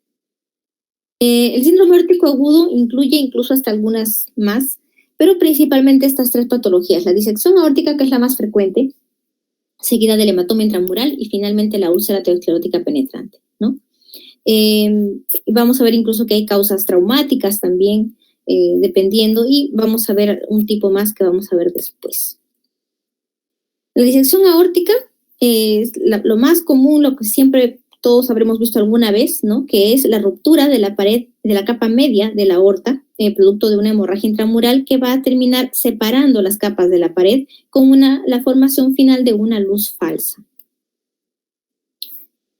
El síndrome aórtico agudo incluye incluso hasta algunas más, pero principalmente estas tres patologías: la disección aórtica, que es la más frecuente, seguida del hematoma intramural y finalmente la úlcera aterosclerótica penetrante, ¿no? Vamos a ver incluso que hay causas traumáticas también, dependiendo, y vamos a ver un tipo más que vamos a ver después. La disección aórtica es lo más común, lo que siempre todos habremos visto alguna vez, ¿no? Que es la ruptura de la pared, de la capa media de la aorta, producto de una hemorragia intramural que va a terminar separando las capas de la pared con la formación final de una luz falsa.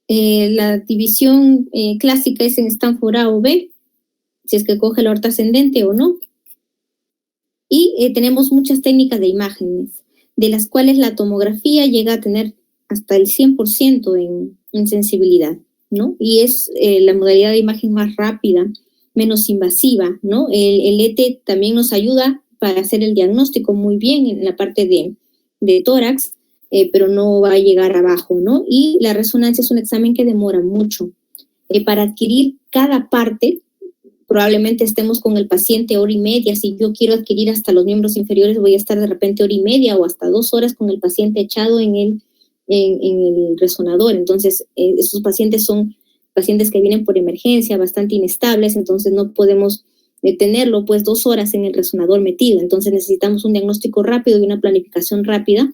La división clásica es en Stanford A o B, si es que coge la aorta ascendente o no. Y tenemos muchas técnicas de imágenes, de las cuales la tomografía llega a tener hasta el 100% en sensibilidad, ¿no? Y es la modalidad de imagen más rápida, menos invasiva, ¿no? El ET también nos ayuda para hacer el diagnóstico muy bien en la parte de tórax, pero no va a llegar abajo, ¿no? Y la resonancia es un examen que demora mucho. Para adquirir cada parte, probablemente estemos con el paciente hora y media. Si yo quiero adquirir hasta los miembros inferiores, voy a estar de repente hora y media o hasta 2 horas con el paciente echado en el resonador. Entonces, estos pacientes son pacientes que vienen por emergencia, bastante inestables, entonces no podemos tenerlo pues 2 horas en el resonador metido. Entonces necesitamos un diagnóstico rápido y una planificación rápida.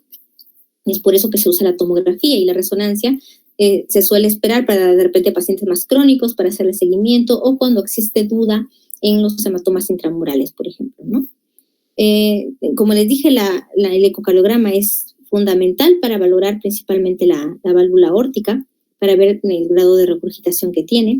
Es por eso que se usa la tomografía y la resonancia. Se suele esperar para de repente pacientes más crónicos, para hacerle seguimiento o cuando existe duda en los hematomas intramurales, por ejemplo, ¿no? Como les dije, el ecocardiograma es fundamental para valorar principalmente la válvula aórtica, para ver el grado de regurgitación que tiene.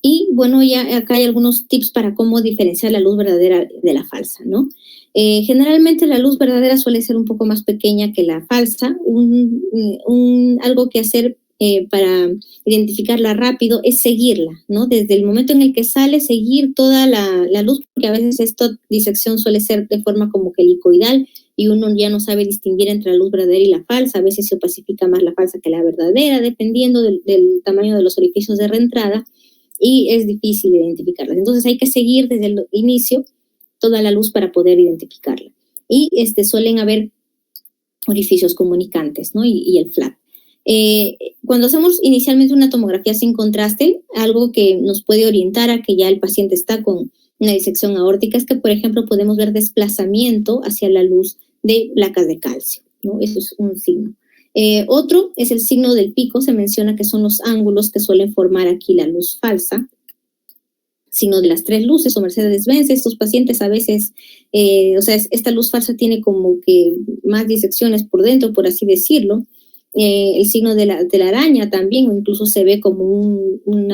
Y bueno, ya acá hay algunos tips para cómo diferenciar la luz verdadera de la falsa, ¿no? Generalmente la luz verdadera suele ser un poco más pequeña que la falsa. Algo que hacer para identificarla rápido es seguirla, ¿no? Desde el momento en el que sale, seguir toda la luz, porque a veces esta disección suele ser de forma como que helicoidal y uno ya no sabe distinguir entre la luz verdadera y la falsa. A veces se opacifica más la falsa que la verdadera, dependiendo del tamaño de los orificios de reentrada, y es difícil identificarlas. Entonces hay que seguir desde el inicio toda la luz para poder identificarla. Y suelen haber orificios comunicantes, ¿no? Y el flap. Cuando hacemos inicialmente una tomografía sin contraste, algo que nos puede orientar a que ya el paciente está con una disección aórtica es que, por ejemplo, podemos ver desplazamiento hacia la luz de placas de calcio, ¿no? Eso es un signo. Otro es el signo del pico. Se menciona que son los ángulos que suelen formar aquí la luz falsa. Signo de las 3 luces o Mercedes-Benz. Estos pacientes a veces, esta luz falsa tiene como que más disecciones por dentro, por así decirlo. El signo de la araña también, o incluso se ve como un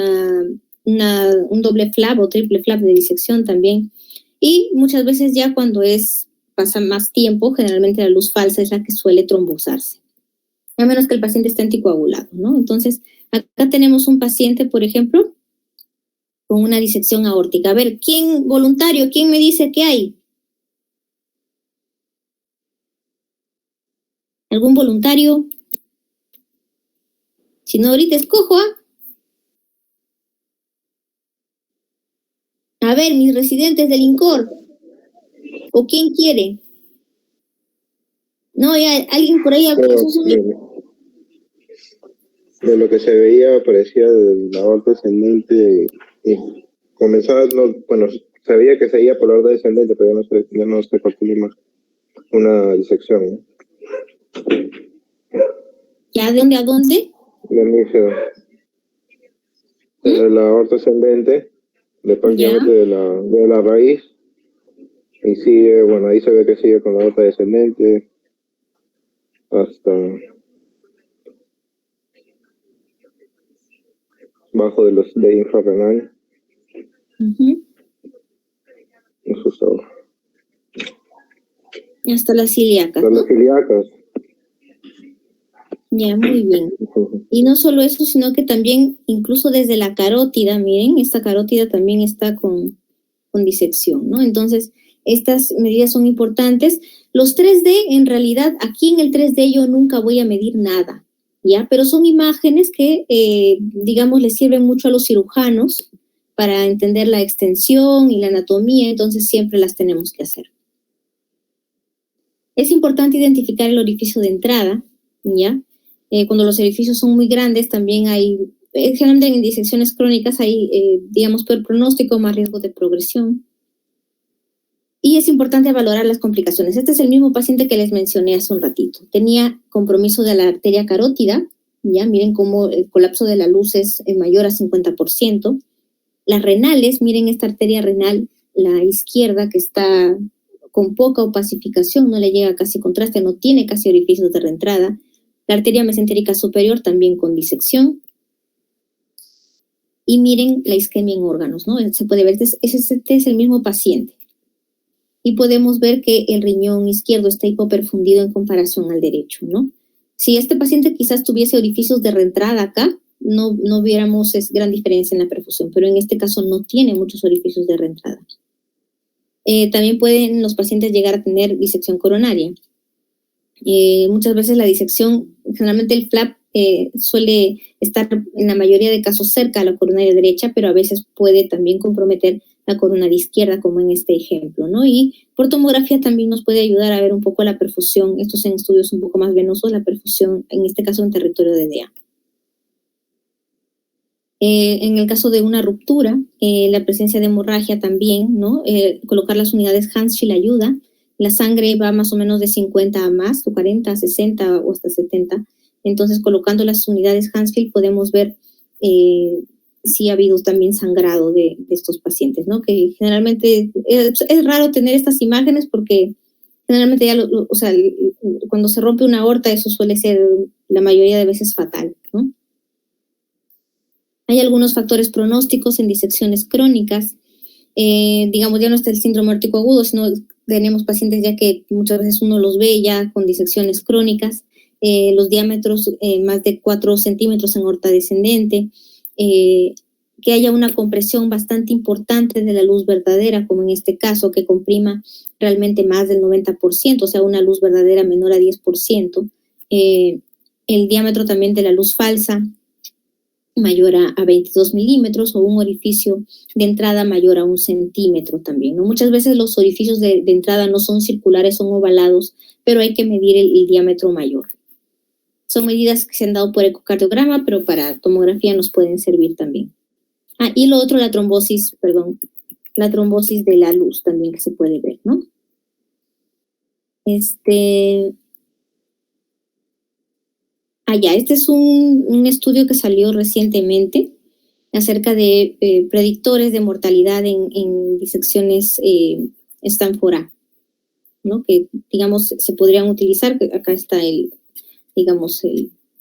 doble flap o triple flap de disección también. Y muchas veces ya cuando pasa más tiempo, generalmente la luz falsa es la que suele trombosarse, a menos que el paciente esté anticoagulado, ¿no? Entonces, acá tenemos un paciente, por ejemplo, con una disección aórtica. A ver, ¿quién me dice qué hay? ¿Algún voluntario? Si no, ahorita escojo, ¿ah? A ver, mis residentes del INCOR. ¿O quién quiere? No, ya, alguien por ahí. De lo que se veía, parecía la aorta ascendente y comenzaba, se veía que seguía por la aorta descendente, pero ya no se calculó más una disección, ¿no? ¿Ya de dónde a dónde? De inicio, de la aorta ascendente, prácticamente de la raíz, y sigue, ahí se ve que sigue con la aorta descendente hasta bajo de infrarrenal. Eso es todo. Hasta las ilíacas, Hasta las ilíacas. Ya, muy bien. Y no solo eso, sino que también, incluso desde la carótida, miren, esta carótida también está con disección, ¿no? Entonces, estas medidas son importantes. Los 3D, en realidad, aquí en el 3D yo nunca voy a medir nada, ¿ya? Pero son imágenes que, digamos, les sirven mucho a los cirujanos para entender la extensión y la anatomía, entonces siempre las tenemos que hacer. Es importante identificar el orificio de entrada, ¿ya? Cuando los orificios son muy grandes, también hay, generalmente en disecciones crónicas hay, digamos, peor pronóstico, más riesgo de progresión. Y es importante valorar las complicaciones. Este es el mismo paciente que les mencioné hace un ratito. Tenía compromiso de la arteria carótida, ya miren cómo el colapso de la luz es mayor a 50%. Las renales, miren esta arteria renal, la izquierda, que está con poca opacificación, no le llega casi contraste, no tiene casi orificios de reentrada. La arteria mesentérica superior también con disección. Y miren la isquemia en órganos, ¿no? Se puede ver, este es el mismo paciente. Y podemos ver que el riñón izquierdo está hipoperfundido en comparación al derecho, ¿no? Si este paciente quizás tuviese orificios de reentrada acá, no viéramos gran diferencia en la perfusión, pero en este caso no tiene muchos orificios de reentrada. También pueden los pacientes llegar a tener disección coronaria. Muchas veces la disección, generalmente el flap suele estar en la mayoría de casos cerca a la coronaria derecha, pero a veces puede también comprometer la coronaria izquierda, como en este ejemplo, ¿no? Y por tomografía también nos puede ayudar a ver un poco la perfusión, estos en estudios un poco más venosos, la perfusión, en este caso en territorio de DEA. En el caso de una ruptura, la presencia de hemorragia también, ¿no? Colocar las unidades Hansfield ayuda. La sangre va más o menos de 50 a más, o 40, 60 o hasta 70. Entonces, colocando las unidades Hansfield podemos ver si ha habido también sangrado de estos pacientes, ¿no? Que generalmente es raro tener estas imágenes porque generalmente ya, o sea, cuando se rompe una aorta eso suele ser la mayoría de veces fatal, ¿no? Hay algunos factores pronósticos en disecciones crónicas. Digamos, ya no está el síndrome aórtico agudo, sino tenemos pacientes ya que muchas veces uno los ve ya con disecciones crónicas, los diámetros más de 4 centímetros en aorta descendente, que haya una compresión bastante importante de la luz verdadera, como en este caso, que comprima realmente más del 90%, o sea, una luz verdadera menor a 10%. El diámetro también de la luz falsa, mayor a 22 milímetros, o un orificio de entrada mayor a 1 centímetro también, ¿no? Muchas veces los orificios de entrada no son circulares, son ovalados, pero hay que medir el diámetro mayor. Son medidas que se han dado por ecocardiograma, pero para tomografía nos pueden servir también. Y lo otro, la trombosis de la luz también que se puede ver, ¿no? Este es un estudio que salió recientemente acerca de predictores de mortalidad en disecciones Stanford A, ¿no? Que, digamos, se podrían utilizar. Acá está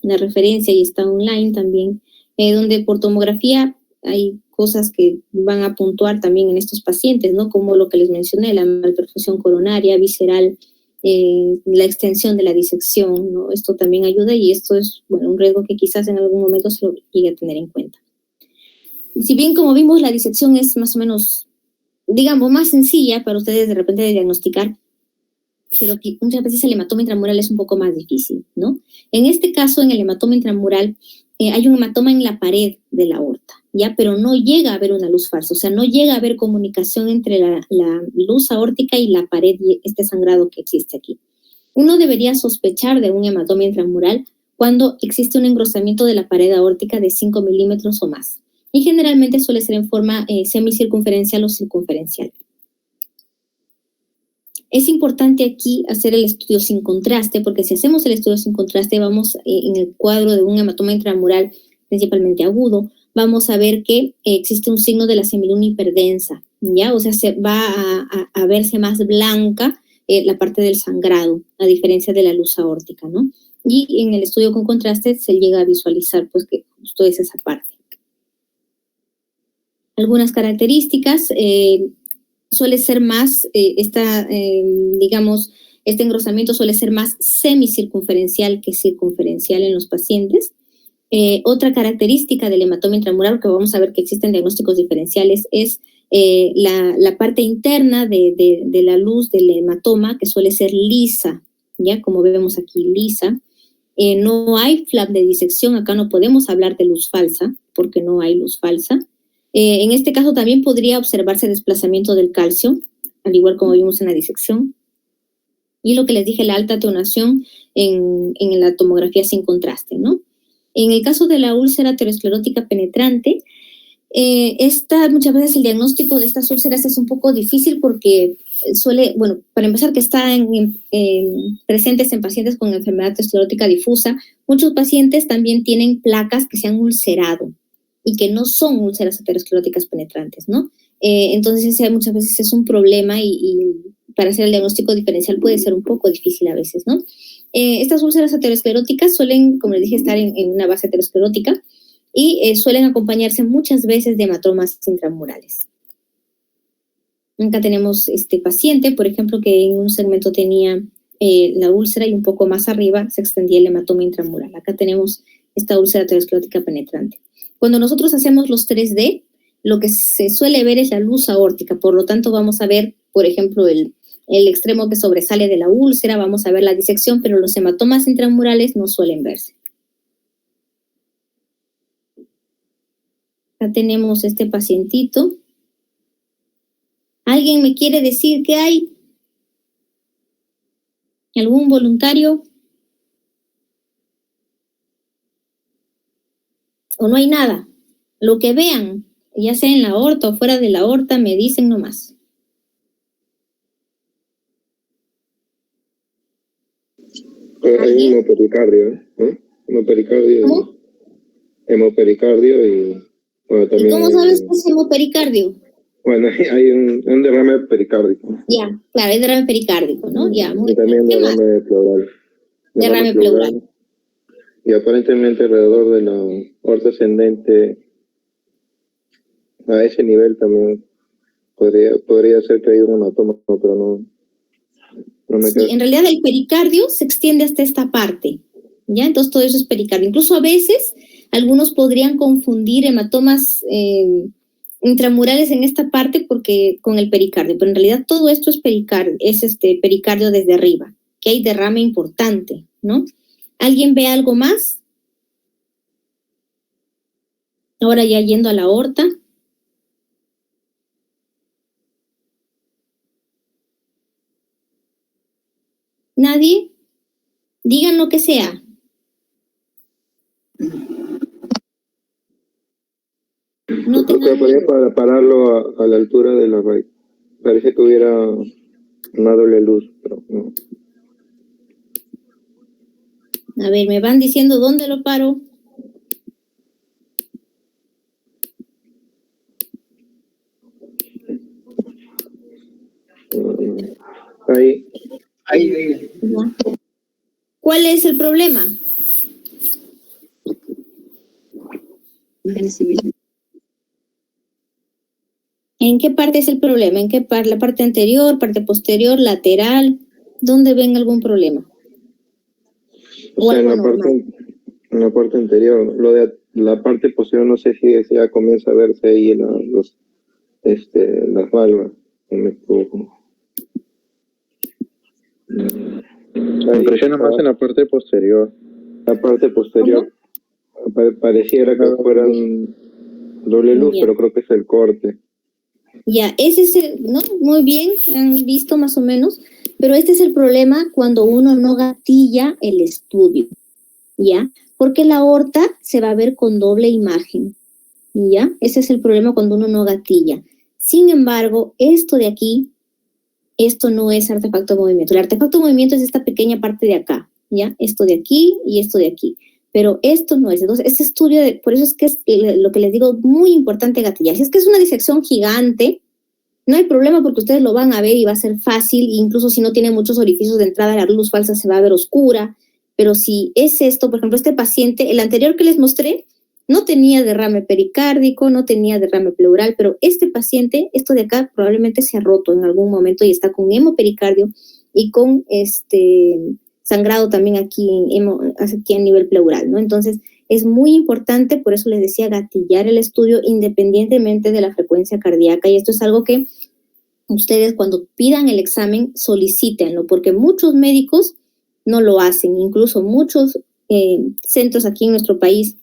la referencia y está online también, donde por tomografía hay cosas que van a puntuar también en estos pacientes, ¿no? Como lo que les mencioné, la malperfusión coronaria, visceral, la extensión de la disección, ¿no? Esto también ayuda y esto es, bueno, un riesgo que quizás en algún momento se lo llegue a tener en cuenta. Si bien, como vimos, la disección es más o menos, digamos, más sencilla para ustedes de repente de diagnosticar, pero que muchas veces el hematoma intramural es un poco más difícil, ¿no? En este caso, en el hematoma intramural, hay un hematoma en la pared de la aorta, ¿ya? Pero no llega a haber una luz falsa, o sea, no llega a haber comunicación entre la luz aórtica y la pared y este sangrado que existe aquí. Uno debería sospechar de un hematoma intramural cuando existe un engrosamiento de la pared aórtica de 5 milímetros o más, y generalmente suele ser en forma semicircunferencial o circunferencial. Es importante aquí hacer el estudio sin contraste, porque si hacemos el estudio sin contraste, vamos en el cuadro de un hematoma intramural, principalmente agudo, vamos a ver que existe un signo de la semiluna hiperdensa, ¿ya? O sea, se va a verse más blanca la parte del sangrado, a diferencia de la luz aórtica, ¿no? Y en el estudio con contraste se llega a visualizar, pues, que justo es esa parte. Algunas características, suele ser más, digamos, este engrosamiento suele ser más semicircunferencial que circunferencial en los pacientes. Otra característica del hematoma intramural, que vamos a ver que existen diagnósticos diferenciales, es la parte interna de la luz del hematoma, que suele ser lisa, ¿ya? Como vemos aquí, lisa. No hay flap de disección, acá no podemos hablar de luz falsa, porque no hay luz falsa. En este caso también podría observarse desplazamiento del calcio, al igual como vimos en la disección. Y lo que les dije, la alta tonación en la tomografía sin contraste, ¿no? En el caso de la úlcera aterosclerótica penetrante, muchas veces el diagnóstico de estas úlceras es un poco difícil porque suele, bueno, para empezar, que están presentes en pacientes con enfermedad aterosclerótica difusa. Muchos pacientes también tienen placas que se han ulcerado. y que no son úlceras ateroscleróticas penetrantes, ¿no? Entonces ese muchas veces es un problema y para hacer el diagnóstico diferencial puede ser un poco difícil a veces, ¿no? Estas úlceras ateroscleróticas suelen, como les dije, estar en una base aterosclerótica y suelen acompañarse muchas veces de hematomas intramurales. Acá tenemos este paciente, por ejemplo, que en un segmento tenía la úlcera y un poco más arriba se extendía el hematoma intramural. Acá tenemos esta úlcera aterosclerótica penetrante. Cuando nosotros hacemos los 3D, lo que se suele ver es la luz aórtica, por lo tanto vamos a ver, por ejemplo, el extremo que sobresale de la úlcera, vamos a ver la disección, pero los hematomas intramurales no suelen verse. Acá tenemos este pacientito. ¿Alguien me quiere decir qué hay? ¿Algún voluntario? ¿O no hay nada? Lo que vean, ya sea en la aorta o fuera de la aorta, me dicen nomás. Hay hemopericardio, ¿no? Hemopericardio. ¿Cómo? Hemopericardio y bueno, también. ¿Y cómo sabes que es hemopericardio? Bueno, hay un derrame pericárdico. Ya, claro, es derrame pericárdico, ¿no? Ya, muy Y también bien. ¿Qué más? derrame pleural. Derrame pleural. Y aparentemente alrededor de la aorta ascendente, a ese nivel también podría ser que haya un hematoma, pero no me Sí, queda. en realidad el pericardio se extiende hasta esta parte, ¿ya? Entonces todo eso es pericardio. Incluso a veces algunos podrían confundir hematomas intramurales en esta parte con el pericardio, pero en realidad todo esto es pericardio, pericardio desde arriba, que hay derrame importante, ¿no? ¿Alguien ve algo más? Ahora ya yendo a la aorta. ¿Nadie? Digan lo que sea. No Creo que tengan podría miedo. pararlo a la altura de la raíz. Parece que hubiera una doble luz, pero no. A ver, me van diciendo dónde lo paro. Ahí. Ya. ¿Cuál es el problema? ¿En qué parte es el problema? ¿En qué parte? ¿La parte anterior, parte posterior, lateral? ¿Dónde ven algún problema? O sea, en la parte anterior. Lo de la parte posterior, no sé si ya comienza a verse ahí las valvas. No me equivoco. Me impresiona más en la parte posterior. La parte posterior pareciera que fueran doble luz, Ya. pero creo que es el corte. Ya, ese es el, ¿no? Muy bien, han visto más o menos, pero este es el problema cuando uno no gatilla el estudio, ¿ya? Porque la aorta se va a ver con doble imagen, ¿ya? Ese es el problema cuando uno no gatilla. Sin embargo, esto de aquí, esto no es artefacto de movimiento. El artefacto de movimiento es esta pequeña parte de acá, ¿ya? Esto de aquí y esto de aquí. Pero esto no es. Entonces, ese estudio, por eso es que es lo que les digo, muy importante gatillar. Si es que es una disección gigante, no hay problema porque ustedes lo van a ver y va a ser fácil, incluso si no tiene muchos orificios de entrada, la luz falsa se va a ver oscura. Pero si es esto, por ejemplo, este paciente, el anterior que les mostré, no tenía derrame pericárdico, no tenía derrame pleural, pero este paciente, esto de acá, probablemente se ha roto en algún momento y está con hemopericardio y con sangrado también aquí a nivel pleural, ¿no? Entonces, es muy importante, por eso les decía, gatillar el estudio independientemente de la frecuencia cardíaca. Y esto es algo que ustedes cuando pidan el examen solicítenlo, porque muchos médicos no lo hacen. Incluso muchos centros aquí en nuestro país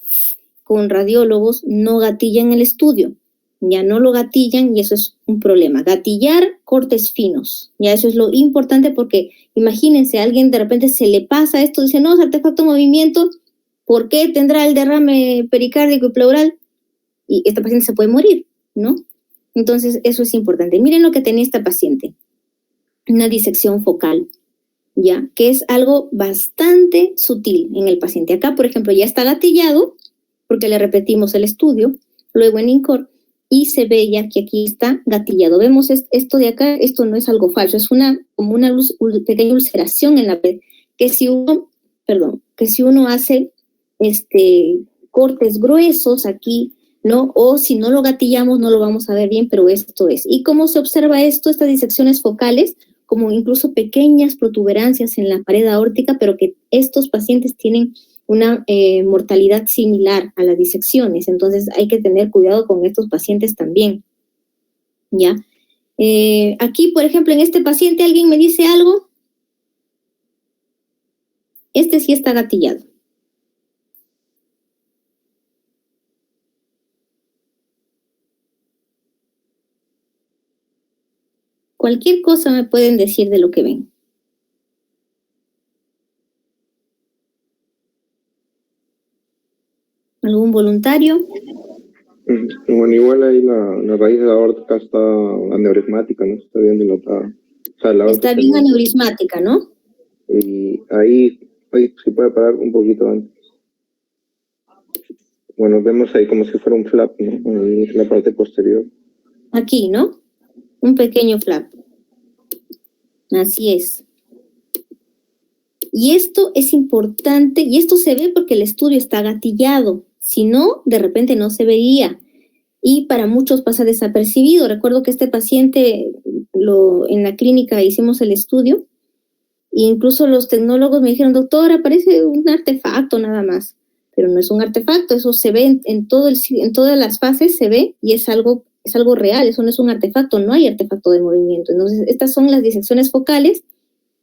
con radiólogos no gatillan el estudio. Ya no lo gatillan y eso es un problema. Gatillar cortes finos, ya eso es lo importante porque imagínense, a alguien de repente se le pasa esto, dice, no, es artefacto de movimiento, ¿por qué tendrá el derrame pericárdico y pleural? Y esta paciente se puede morir, ¿no? Entonces, eso es importante. Miren lo que tenía esta paciente, una disección focal, ¿ya? Que es algo bastante sutil en el paciente. Acá, por ejemplo, ya está gatillado, porque le repetimos el estudio, luego en INCOR, y se ve ya que aquí está gatillado. Vemos esto de acá, esto no es algo falso, es como una pequeña ulceración en la pared, que si uno hace cortes gruesos aquí, ¿no? O si no lo gatillamos no lo vamos a ver bien, pero esto es. ¿Y cómo se observa esto? Estas disecciones focales, como incluso pequeñas protuberancias en la pared aórtica, pero que estos pacientes tienen una mortalidad similar a las disecciones. Entonces hay que tener cuidado con estos pacientes también, ¿ya? Aquí, por ejemplo, en este paciente, ¿alguien me dice algo? Este sí está gatillado. Cualquier cosa me pueden decir de lo que ven. ¿Algún voluntario? Bueno, igual ahí la raíz de la aórtica está aneurismática, ¿no? Está bien dilatada. O sea, la Está bien aneurismática, ¿no? Y ahí se puede parar un poquito antes. Bueno, vemos ahí como si fuera un flap, ¿no? Ahí es la parte posterior. Aquí, ¿no? Un pequeño flap. Así es. Y esto es importante, y esto se ve porque el estudio está gatillado. Si no, de repente no se vería. Y para muchos pasa desapercibido. Recuerdo que este paciente, en la clínica hicimos el estudio, e incluso los tecnólogos me dijeron, doctora, parece un artefacto nada más. Pero no es un artefacto, eso se ve en todas las fases, se ve, y es algo real, eso no es un artefacto, no hay artefacto de movimiento. Entonces, estas son las disecciones focales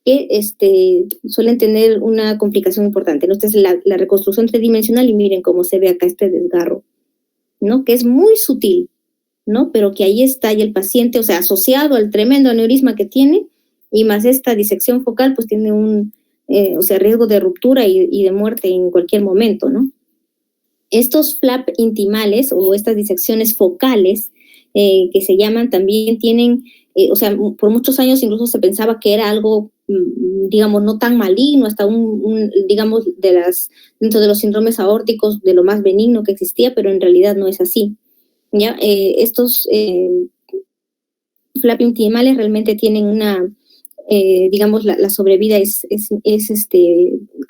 que suelen tener una complicación importante, ¿no? Esta es la reconstrucción tridimensional, y miren cómo se ve acá este desgarro, ¿no? Que es muy sutil, ¿no? Pero que ahí está, y el paciente, o sea, asociado al tremendo aneurisma que tiene, y más esta disección focal, pues tiene un riesgo de ruptura y de muerte en cualquier momento, ¿no? Estos flap intimales o estas disecciones focales, que se llaman, también tienen, por muchos años incluso se pensaba que era algo, digamos, no tan maligno, hasta digamos, dentro de los síndromes aórticos, de lo más benigno que existía, pero en realidad no es así, ¿ya? Estos flap intimales realmente tienen una, digamos, la sobrevida es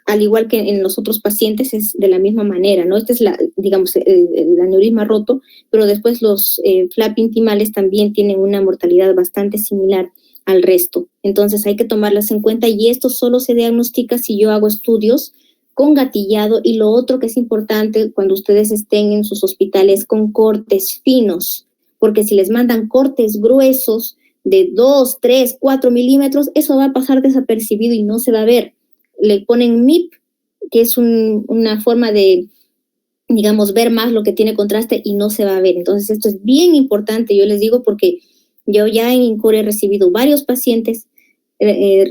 al igual que en los otros pacientes, es de la misma manera, ¿no? Este es digamos, el aneurisma roto, pero después los flap intimales también tienen una mortalidad bastante similar al resto. Entonces hay que tomarlas en cuenta, y esto solo se diagnostica si yo hago estudios con gatillado. Y lo otro que es importante cuando ustedes estén en sus hospitales, con cortes finos, porque si les mandan cortes gruesos de 2, 3, 4 milímetros, eso va a pasar desapercibido y no se va a ver. Le ponen MIP, que es una forma de, digamos, ver más lo que tiene contraste, y no se va a ver. Entonces esto es bien importante, yo les digo, porque yo ya en INCOR he recibido varios pacientes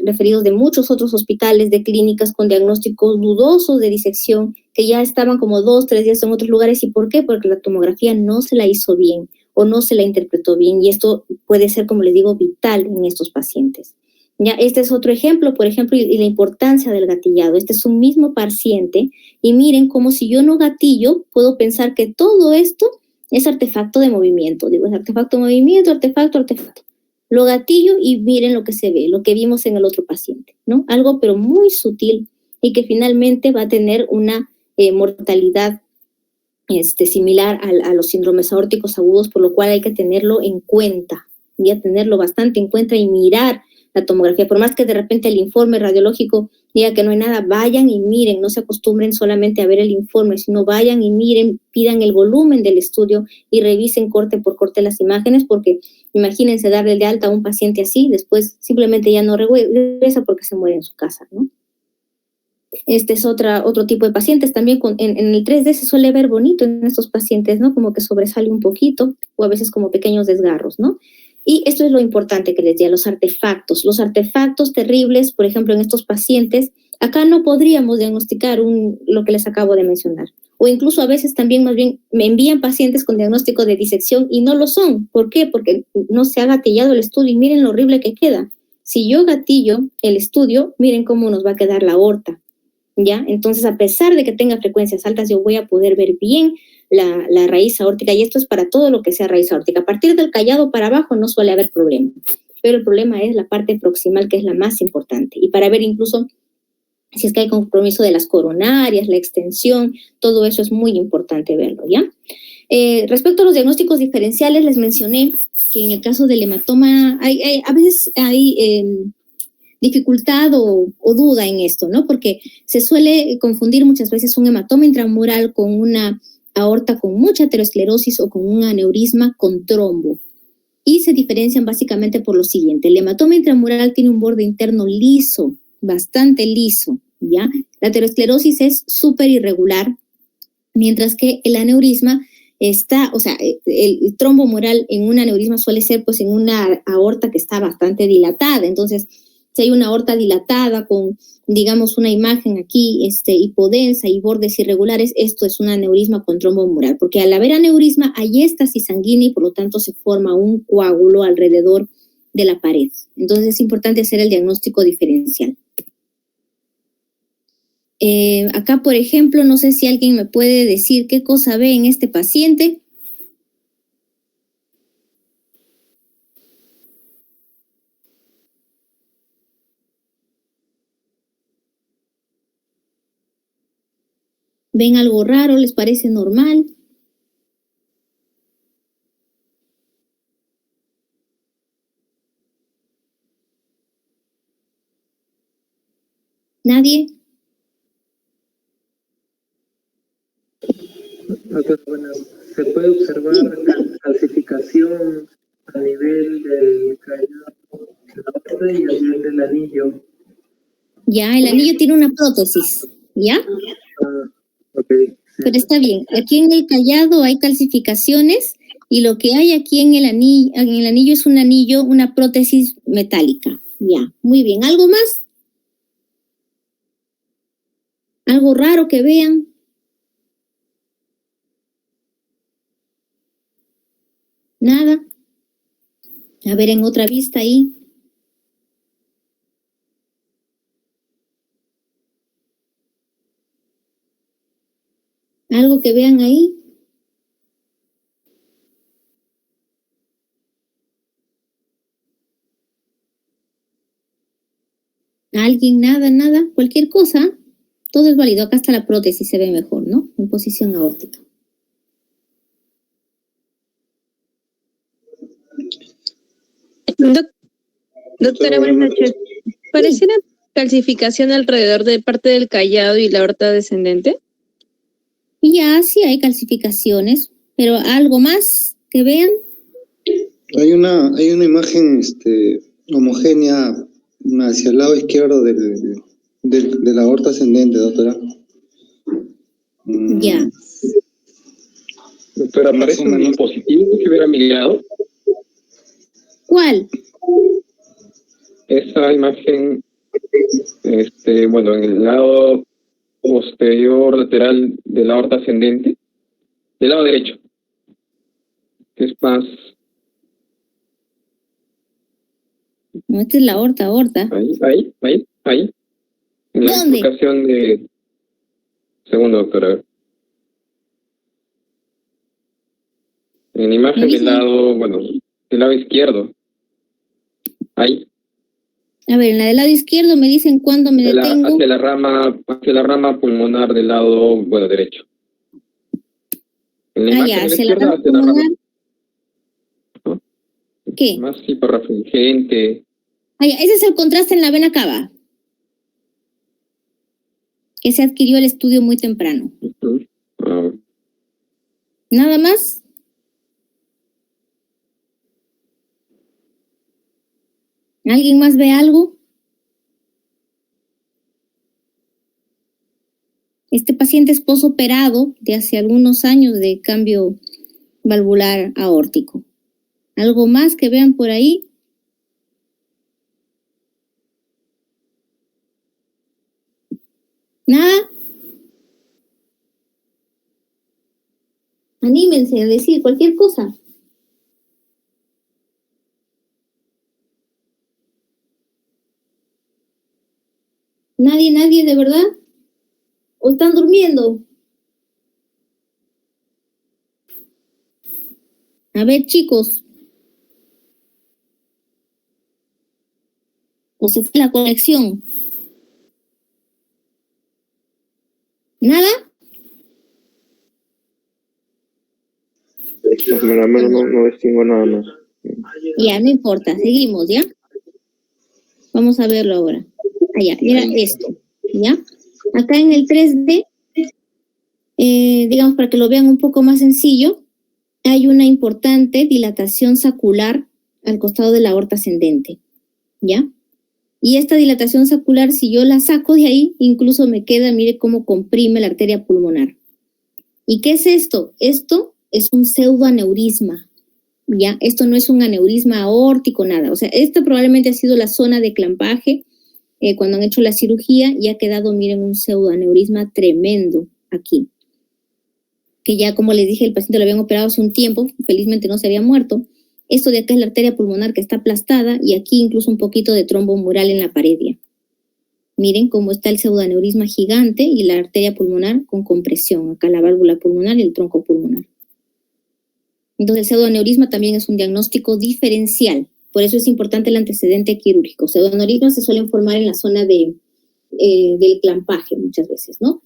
referidos de muchos otros hospitales, de clínicas con diagnósticos dudosos de disección, que ya estaban como 2, 3 días en otros lugares. ¿Y por qué? Porque la tomografía no se la hizo bien o no se la interpretó bien, y esto puede ser, como les digo, vital en estos pacientes. Ya, este es otro ejemplo, por ejemplo, y la importancia del gatillado. Este es un mismo paciente, y miren cómo si yo no gatillo, puedo pensar que todo esto es artefacto de movimiento. Digo, es artefacto de movimiento, artefacto. Lo gatillo y miren lo que se ve, lo que vimos en el otro paciente, ¿no? Algo pero muy sutil, y que finalmente va a tener una mortalidad similar a los síndromes aórticos agudos, por lo cual hay que tenerlo en cuenta, ya tenerlo bastante en cuenta y mirar la tomografía. Por más que de repente el informe radiológico diga que no hay nada, vayan y miren, no se acostumbren solamente a ver el informe, sino vayan y miren, pidan el volumen del estudio y revisen corte por corte las imágenes, porque imagínense darle de alta a un paciente así, después simplemente ya no regresa porque se muere en su casa, ¿no? Este es otro tipo de pacientes. También en el 3D se suele ver bonito en estos pacientes, ¿no? Como que sobresale un poquito, o a veces como pequeños desgarros, ¿no? Y esto es lo importante que les decía, los artefactos terribles, por ejemplo, en estos pacientes, acá no podríamos diagnosticar lo que les acabo de mencionar. O incluso a veces también, más bien, me envían pacientes con diagnóstico de disección y no lo son. ¿Por qué? Porque no se ha gatillado el estudio, y miren lo horrible que queda. Si yo gatillo el estudio, miren cómo nos va a quedar la aorta. ¿ya? Entonces, a pesar de que tenga frecuencias altas, yo voy a poder ver bien la raíz aórtica, y esto es para todo lo que sea raíz aórtica. A partir del callado para abajo no suele haber problema, pero el problema es la parte proximal, que es la más importante, y para ver incluso si es que hay compromiso de las coronarias, la extensión, todo eso es muy importante verlo, ¿ya? Respecto a los diagnósticos diferenciales, les mencioné que en el caso del hematoma a veces hay dificultad o duda en esto, ¿no? Porque se suele confundir muchas veces un hematoma intramural con una aorta con mucha aterosclerosis o con un aneurisma con trombo. Y se diferencian básicamente por lo siguiente. El hematoma intramural tiene un borde interno liso, bastante liso, ¿ya? La aterosclerosis es súper irregular, mientras que el aneurisma está, o sea, el trombo mural en un aneurisma suele ser pues en una aorta que está bastante dilatada. Entonces, si hay una aorta dilatada con, digamos, una imagen aquí hipodensa y bordes irregulares, esto es un aneurisma con trombo mural, porque al haber aneurisma hay éstasis sanguínea y por lo tanto se forma un coágulo alrededor de la pared. Entonces es importante hacer el diagnóstico diferencial. Acá, por ejemplo, no sé si alguien me puede decir qué cosa ve en este paciente. ¿Ven algo raro? ¿Les parece normal? ¿Nadie? Bueno, se puede observar calcificación a nivel del callado norte y a nivel del anillo. Ya, el anillo tiene una prótesis, ¿ya? Okay. Pero está bien. Aquí en el callado hay calcificaciones y lo que hay aquí en el anillo es un anillo, una prótesis metálica. Ya, muy bien. ¿Algo más? ¿Algo raro que vean? Nada. A ver, en otra vista ahí. ¿Algo que vean ahí? ¿Alguien? Nada, nada. Cualquier cosa. Todo es válido. Acá está la prótesis, se ve mejor, ¿no? En posición aórtica. Doctora, buenas noches. ¿Pareciera calcificación alrededor de parte del callado y la aorta descendente? Ya, sí hay calcificaciones, pero ¿algo más que vean? Hay una imagen homogénea hacia el lado izquierdo de la aorta ascendente, doctora. Ya. Doctora, ¿parece un dispositivo que hubiera migrado? ¿Cuál? Esa imagen, bueno, en el lado posterior lateral de la aorta ascendente, del lado derecho, que es más... No, esta es la aorta. Ahí. En la ¿Dónde? bifurcación de... Segundo, doctora, a ver. En la imagen del lado izquierdo. Ahí. A ver, en la del lado izquierdo me dicen cuándo me detengo. Hacia la rama pulmonar del lado, derecho. En la imagen ya, de la hacia la izquierda, rama hacia la rama. pulmonar. ¿No? ¿Qué? Más hiperrefringente. Ya, ese es el contraste en la vena cava, que se adquirió el estudio muy temprano. ¿Nada más? ¿Alguien más ve algo? Este paciente es posoperado de hace algunos años de cambio valvular aórtico. ¿Algo más que vean por ahí? ¿Nada? Anímense a decir cualquier cosa. ¿Nadie, de verdad? ¿O están durmiendo? A ver, chicos. ¿O se fue la conexión? ¿Nada? Al menos no distingo nada más. Ya, no importa, seguimos, ¿ya? Vamos a verlo ahora. Allá, era esto, ¿ya? Acá en el 3D, digamos, para que lo vean un poco más sencillo, hay una importante dilatación sacular al costado de la aorta ascendente, ¿ya? Y esta dilatación sacular, si yo la saco de ahí, incluso me queda, mire cómo comprime la arteria pulmonar. ¿Y qué es esto? Esto es un pseudoaneurisma, ¿ya? Esto no es un aneurisma aórtico, nada. O sea, esta probablemente ha sido la zona de clampaje cuando han hecho la cirugía y ha quedado, miren, un pseudoaneurisma tremendo aquí. Que ya, como les dije, el paciente lo habían operado hace un tiempo, felizmente no se había muerto. Esto de acá es la arteria pulmonar que está aplastada y aquí incluso un poquito de trombo mural en la pared. Miren cómo está el pseudoaneurisma gigante y la arteria pulmonar con compresión. Acá la válvula pulmonar y el tronco pulmonar. Entonces el pseudoaneurisma también es un diagnóstico diferencial. Por eso es importante el antecedente quirúrgico. Pseudoaneurismas se suelen formar en la zona del clampaje muchas veces, ¿no?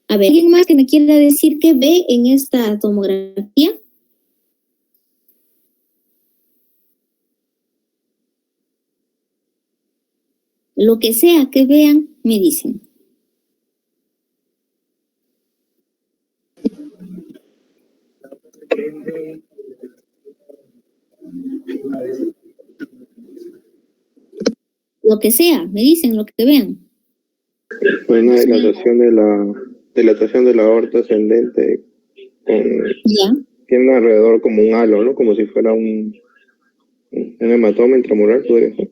A ver, ¿alguien más que me quiera decir qué ve en esta tomografía? Lo que sea que vean, me dicen. Lo que sea, me dicen lo que vean. Pues una dilatación de la aorta ascendente Ya. tiene alrededor como un halo, ¿no? Como si fuera un hematoma intramural, podría ser.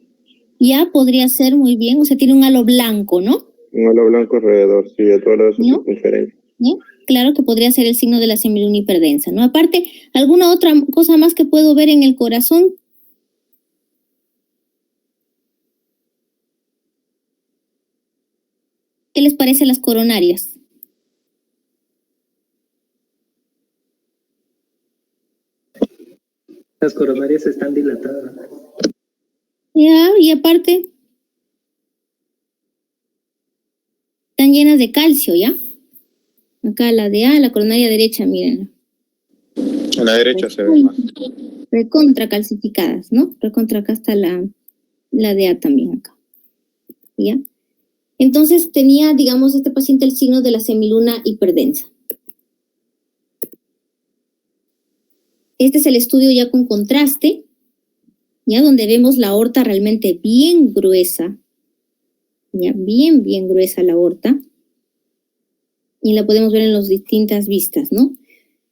Ya, podría ser muy bien. O sea, tiene un halo blanco, ¿no? Un halo blanco alrededor, sí, de toda su ¿No? circunferencia. ¿No? Claro que podría ser el signo de la semiluna hiperdensa, ¿no? Aparte, ¿alguna otra cosa más que puedo ver en el corazón? ¿Qué les parece las coronarias? Las coronarias están dilatadas. Ya, y aparte, están llenas de calcio, ¿ya? Acá la de A, la coronaria derecha, miren. A la derecha se ve más. Recontra calcificadas, ¿no? Recontra acá está la de A también acá. ¿Ya? Entonces tenía, digamos, este paciente el signo de la semiluna hiperdensa. Este es el estudio ya con contraste, ya donde vemos la aorta realmente bien gruesa, ya bien gruesa la aorta, y la podemos ver en las distintas vistas, ¿no?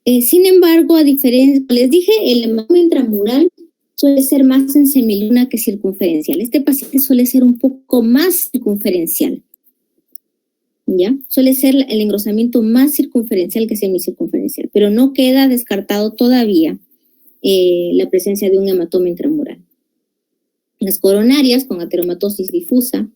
Sin embargo, a diferencia, les dije, el hematoma intramural suele ser más en semiluna que circunferencial. Este paciente suele ser un poco más circunferencial, ¿ya? Suele ser el engrosamiento más circunferencial que semicircunferencial, pero no queda descartado todavía la presencia de un hematoma intramural. Las coronarias con ateromatosis difusa,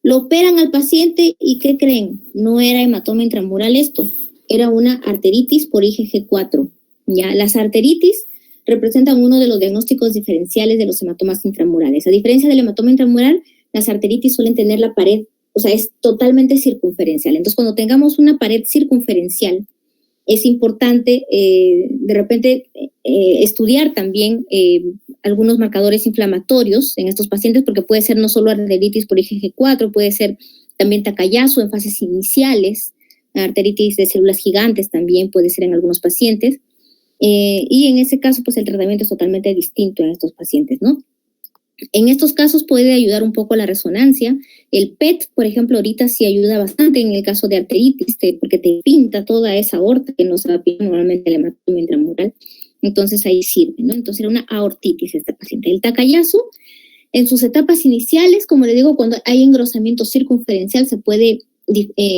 lo operan al paciente y ¿qué creen? No era hematoma intramural esto, era una arteritis por IgG4. ¿Ya? Las arteritis representan uno de los diagnósticos diferenciales de los hematomas intramurales. A diferencia del hematoma intramural, las arteritis suelen tener la pared, o sea, es totalmente circunferencial. Entonces, cuando tengamos una pared circunferencial, es importante de repente estudiar también algunos marcadores inflamatorios en estos pacientes, porque puede ser no solo arteritis por IgG4, puede ser también Takayasu en fases iniciales, arteritis de células gigantes también puede ser en algunos pacientes, y en ese caso pues el tratamiento es totalmente distinto en estos pacientes, ¿no? En estos casos puede ayudar un poco la resonancia. El PET, por ejemplo, ahorita sí ayuda bastante en el caso de arteritis, porque te pinta toda esa aorta que no se va a pintar normalmente el hematoma intramural. Entonces ahí sirve, ¿no? Entonces era una aortitis esta paciente. El Takayasu, en sus etapas iniciales, como le digo, cuando hay engrosamiento circunferencial se puede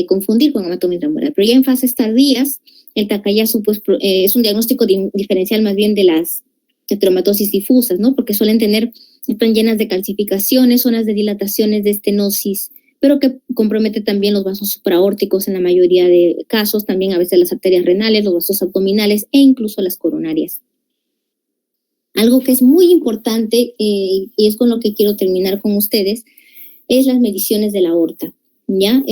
confundir con hematoma intramural, pero ya en fases tardías, el Takayasu pues, es un diagnóstico diferencial más bien de las heteromatosis difusas, ¿no? Porque suelen tener, están llenas de calcificaciones, zonas de dilataciones, de estenosis, pero que compromete también los vasos supraórticos en la mayoría de casos, también a veces las arterias renales, los vasos abdominales e incluso las coronarias. Algo que es muy importante, y es con lo que quiero terminar con ustedes, es las mediciones de la aorta, ¿ya?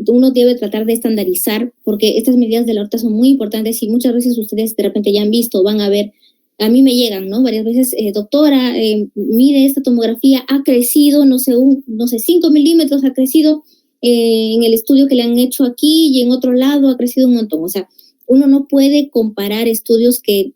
Uno debe tratar de estandarizar, porque estas medidas de la aorta son muy importantes y muchas veces ustedes de repente ya han visto, van a ver, a mí me llegan, ¿no? Varias veces, doctora, mire, esta tomografía ha crecido, no sé, 5 milímetros ha crecido en el estudio que le han hecho aquí y en otro lado ha crecido un montón. O sea, uno no puede comparar estudios que,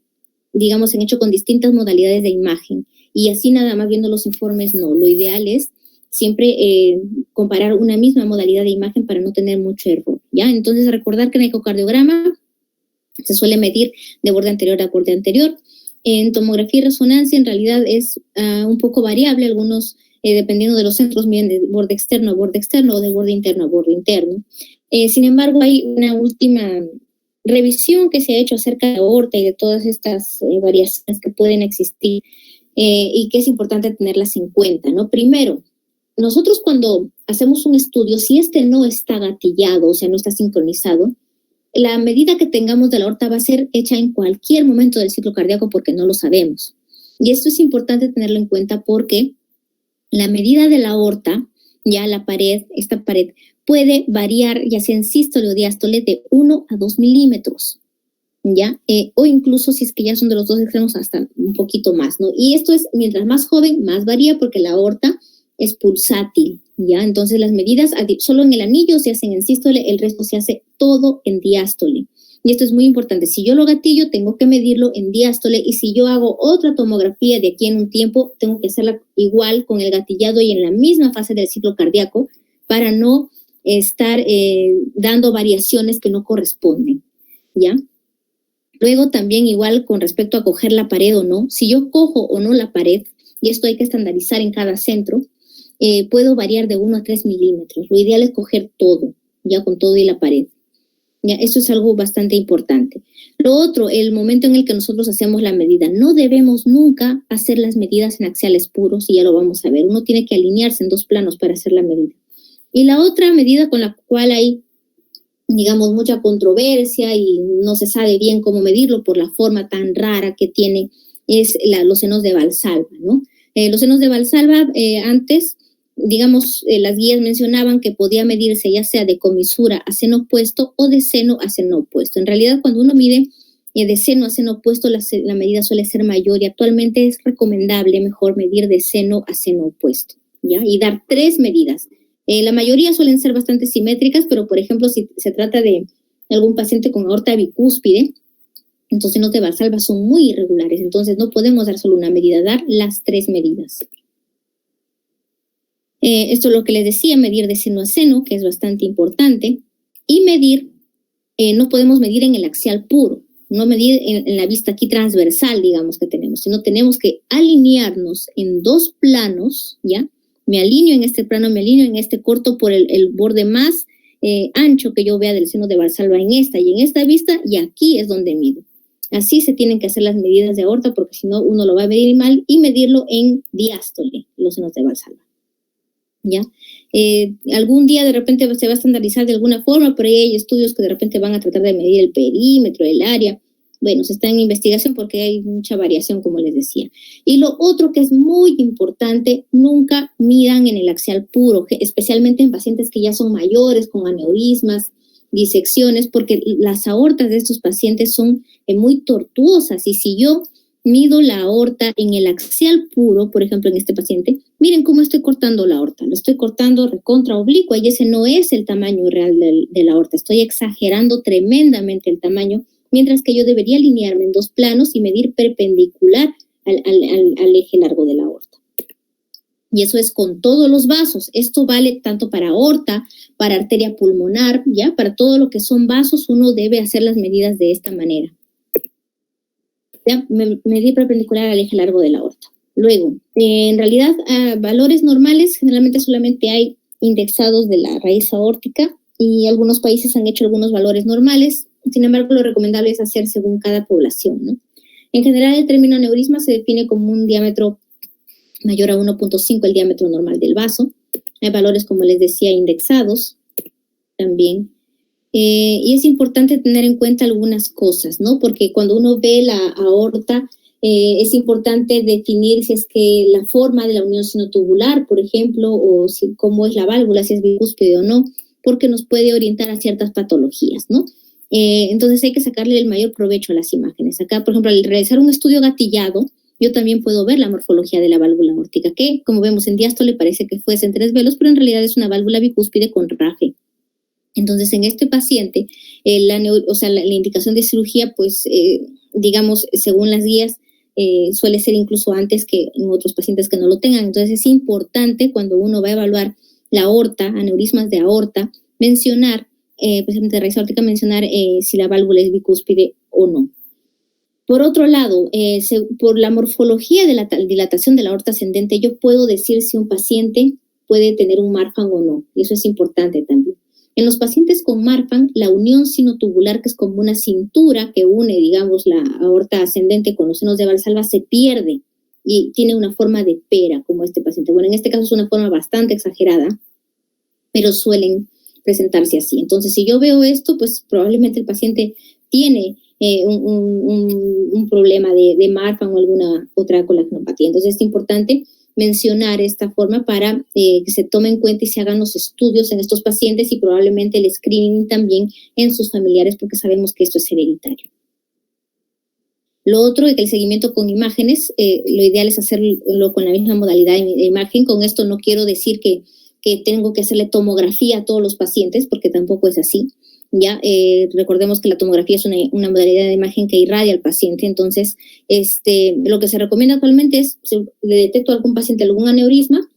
digamos, se han hecho con distintas modalidades de imagen y así nada más viendo los informes, no. Lo ideal es siempre comparar una misma modalidad de imagen para no tener mucho error, ¿ya? Entonces, recordar que en el ecocardiograma se suele medir de borde anterior a borde anterior. En tomografía y resonancia, en realidad es un poco variable. Algunos, dependiendo de los centros, miden de borde externo a borde externo o de borde interno a borde interno. Sin embargo, hay una última revisión que se ha hecho acerca de la aorta y de todas estas variaciones que pueden existir y que es importante tenerlas en cuenta, ¿no? Primero, nosotros cuando hacemos un estudio, si este no está gatillado, o sea, no está sincronizado, la medida que tengamos de la aorta va a ser hecha en cualquier momento del ciclo cardíaco porque no lo sabemos. Y esto es importante tenerlo en cuenta porque la medida de la aorta, ya la pared, esta pared, puede variar ya sea en sístole o diástole de 1 a 2 milímetros, ¿ya? O incluso si es que ya son de los dos extremos hasta un poquito más, ¿no? Y esto es, mientras más joven, más varía porque la aorta es pulsátil, ¿ya? Entonces las medidas solo en el anillo se hacen en sístole, el resto se hace todo en diástole. Y esto es muy importante. Si yo lo gatillo, tengo que medirlo en diástole y si yo hago otra tomografía de aquí en un tiempo, tengo que hacerla igual con el gatillado y en la misma fase del ciclo cardíaco para no estar dando variaciones que no corresponden, ¿ya? Luego también igual con respecto a coger la pared o no. Si yo cojo o no la pared, y esto hay que estandarizar en cada centro, puedo variar de 1 a 3 milímetros. Lo ideal es coger todo, ya con todo y la pared. Ya, eso es algo bastante importante. Lo otro, el momento en el que nosotros hacemos la medida. No debemos nunca hacer las medidas en axiales puros y ya lo vamos a ver. Uno tiene que alinearse en dos planos para hacer la medida. Y la otra medida con la cual hay, digamos, mucha controversia y no se sabe bien cómo medirlo por la forma tan rara que tiene es los senos de Valsalva, ¿no? Los senos de Valsalva antes, digamos, las guías mencionaban que podía medirse ya sea de comisura a seno opuesto o de seno a seno opuesto. En realidad, cuando uno mide de seno a seno opuesto, la medida suele ser mayor y actualmente es recomendable mejor medir de seno a seno opuesto, ¿ya? Y dar 3 medidas. La mayoría suelen ser bastante simétricas, pero por ejemplo, si se trata de algún paciente con aorta bicúspide, entonces senos de Valsalva son muy irregulares, entonces no podemos dar solo una medida, dar las 3 medidas. Esto es lo que les decía, medir de seno a seno, que es bastante importante, y medir, no podemos medir en el axial puro, no medir en la vista aquí transversal, digamos, que tenemos, sino tenemos que alinearnos en 2 planos, ¿ya? Me alineo en este plano, me alineo en este corto por el borde más ancho que yo vea del seno de Valsalva en esta y en esta vista, y aquí es donde mido. Así se tienen que hacer las medidas de aorta, porque si no, uno lo va a medir mal, y medirlo en diástole, los senos de Valsalva, ¿ya? Algún día de repente se va a estandarizar de alguna forma, pero hay estudios que de repente van a tratar de medir el perímetro, el área. Bueno, se está en investigación porque hay mucha variación, como les decía. Y lo otro que es muy importante, nunca midan en el axial puro, especialmente en pacientes que ya son mayores, con aneurismas, disecciones, porque las aortas de estos pacientes son muy tortuosas. Y si yo mido la aorta en el axial puro, por ejemplo, en este paciente, miren cómo estoy cortando la aorta. Lo estoy cortando recontra oblicua y ese no es el tamaño real de la aorta. Estoy exagerando tremendamente el tamaño, mientras que yo debería alinearme en 2 planos y medir perpendicular al eje largo de la aorta. Y eso es con todos los vasos. Esto vale tanto para aorta, para arteria pulmonar, ¿ya? Para todo lo que son vasos, uno debe hacer las medidas de esta manera. ¿Ya? Medir perpendicular al eje largo de la aorta. Luego, en realidad, valores normales, generalmente solamente hay indexados de la raíz aórtica y algunos países han hecho algunos valores normales. Sin embargo, lo recomendable es hacer según cada población, ¿no? En general, el término aneurisma se define como un diámetro mayor a 1.5 el diámetro normal del vaso, Hay valores, como les decía, indexados también. Y es importante tener en cuenta algunas cosas, ¿no? Porque cuando uno ve la aorta, es importante definir si es que la forma de la unión sinotubular, por ejemplo, o si, cómo es la válvula, si es bicúspide o no, porque nos puede orientar a ciertas patologías, ¿no? Entonces hay que sacarle el mayor provecho a las imágenes. Acá, por ejemplo, al realizar un estudio gatillado, yo también puedo ver la morfología de la válvula aórtica, que como vemos en diástole parece que fuesen 3 velos, pero en realidad es una válvula bicúspide con raje. Entonces, en este paciente, la indicación de cirugía, pues, digamos, según las guías, suele ser incluso antes que en otros pacientes que no lo tengan. Entonces, es importante cuando uno va a evaluar la aorta, aneurismas de aorta, mencionar, precisamente de raíz aórtica, mencionar si la válvula es bicúspide o no. Por otro lado, por la morfología de la dilatación de la aorta ascendente, yo puedo decir si un paciente puede tener un Marfan o no, y eso es importante también. En los pacientes con Marfan, la unión sinotubular, que es como una cintura que une, digamos, la aorta ascendente con los senos de Valsalva, se pierde y tiene una forma de pera, como este paciente. Bueno, en este caso es una forma bastante exagerada, pero suelen presentarse así. Entonces, si yo veo esto, pues probablemente el paciente tiene un problema de Marfan o alguna otra colanopatía. Entonces, es importante mencionar esta forma para que se tome en cuenta y se hagan los estudios en estos pacientes y probablemente el screening también en sus familiares, porque sabemos que esto es hereditario. Lo otro es que el seguimiento con imágenes, lo ideal es hacerlo con la misma modalidad de imagen. Con esto no quiero decir que tengo que hacerle tomografía a todos los pacientes, porque tampoco es así. Ya recordemos que la tomografía es una modalidad de imagen que irradia al paciente. Entonces, lo que se recomienda actualmente es, si le detecto a algún paciente algún aneurisma,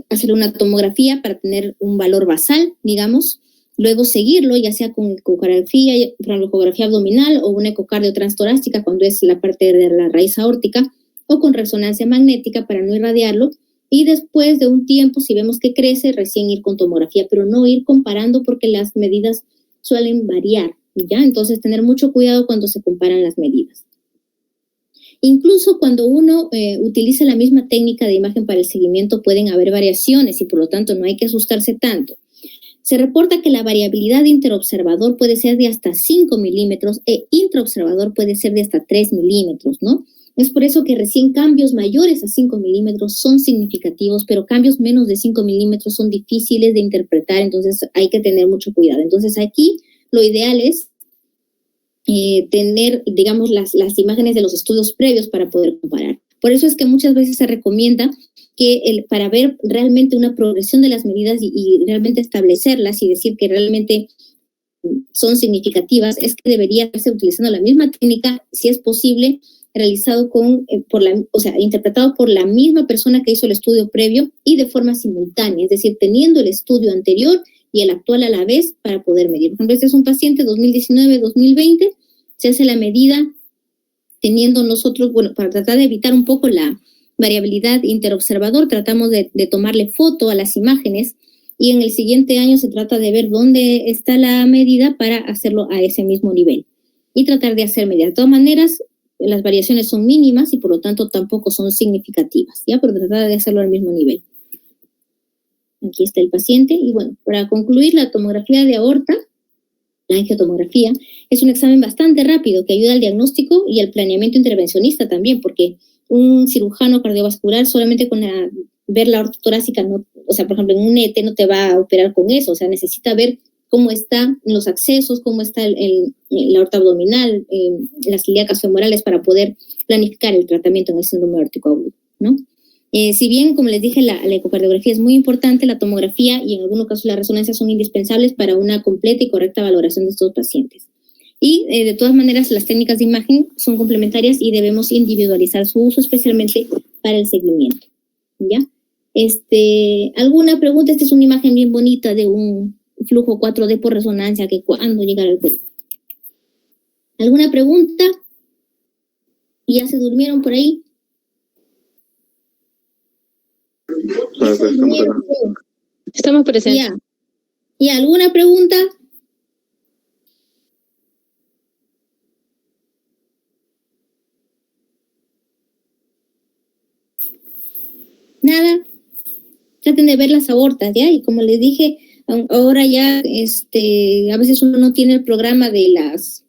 hacer una tomografía para tener un valor basal, digamos, luego seguirlo, ya sea con ecografía abdominal o una ecocardio transtorácica cuando es la parte de la raíz aórtica, o con resonancia magnética para no irradiarlo, y después de un tiempo, si vemos que crece, recién ir con tomografía, pero no ir comparando porque las medidas suelen variar, ¿ya? Entonces, tener mucho cuidado cuando se comparan las medidas. Incluso cuando uno utiliza la misma técnica de imagen para el seguimiento, pueden haber variaciones y por lo tanto no hay que asustarse tanto. Se reporta que la variabilidad interobservador puede ser de hasta 5 milímetros e intraobservador puede ser de hasta 3 milímetros, ¿no? Es por eso que recién cambios mayores a 5 milímetros son significativos, pero cambios menos de 5 milímetros son difíciles de interpretar, entonces hay que tener mucho cuidado. Entonces aquí lo ideal es tener, digamos, las imágenes de los estudios previos para poder comparar. Por eso es que muchas veces se recomienda que para ver realmente una progresión de las medidas y realmente establecerlas y decir que realmente son significativas, es que debería ser utilizando la misma técnica, si es posible, realizado interpretado por la misma persona que hizo el estudio previo y de forma simultánea, es decir, teniendo el estudio anterior y el actual a la vez para poder medir. Por ejemplo, este es un paciente 2019-2020, se hace la medida teniendo nosotros, bueno, para tratar de evitar un poco la variabilidad interobservador, tratamos de tomarle foto a las imágenes y en el siguiente año se trata de ver dónde está la medida para hacerlo a ese mismo nivel y tratar de hacer medidas. De todas maneras, las variaciones son mínimas y por lo tanto tampoco son significativas, ¿ya? Pero tratar de hacerlo al mismo nivel. Aquí está el paciente y bueno, para concluir, la tomografía de aorta, la angiotomografía, es un examen bastante rápido que ayuda al diagnóstico y al planeamiento intervencionista también, porque un cirujano cardiovascular solamente con ver la aorta torácica, no, o sea, por ejemplo, en un ET no te va a operar con eso, o sea, necesita ver cómo están los accesos, cómo está la aorta abdominal, las ilíacas femorales para poder planificar el tratamiento en el síndrome aórtico agudo, ¿no? Si bien, como les dije, la ecocardiografía es muy importante, la tomografía y en algunos casos la resonancia son indispensables para una completa y correcta valoración de estos pacientes. Y de todas maneras, las técnicas de imagen son complementarias y debemos individualizar su uso, especialmente para el seguimiento, ¿ya? ¿Alguna pregunta? Esta es una imagen bien bonita de un flujo 4D por resonancia que cuando llegará al cuerpo. ¿Alguna pregunta? ¿Ya se durmieron por ahí? Estamos presentes. ¿Y alguna pregunta? ¿Nada? traten de ver las aortas, ¿ya? Y como les dije, ahora ya, a veces uno no tiene el programa de las,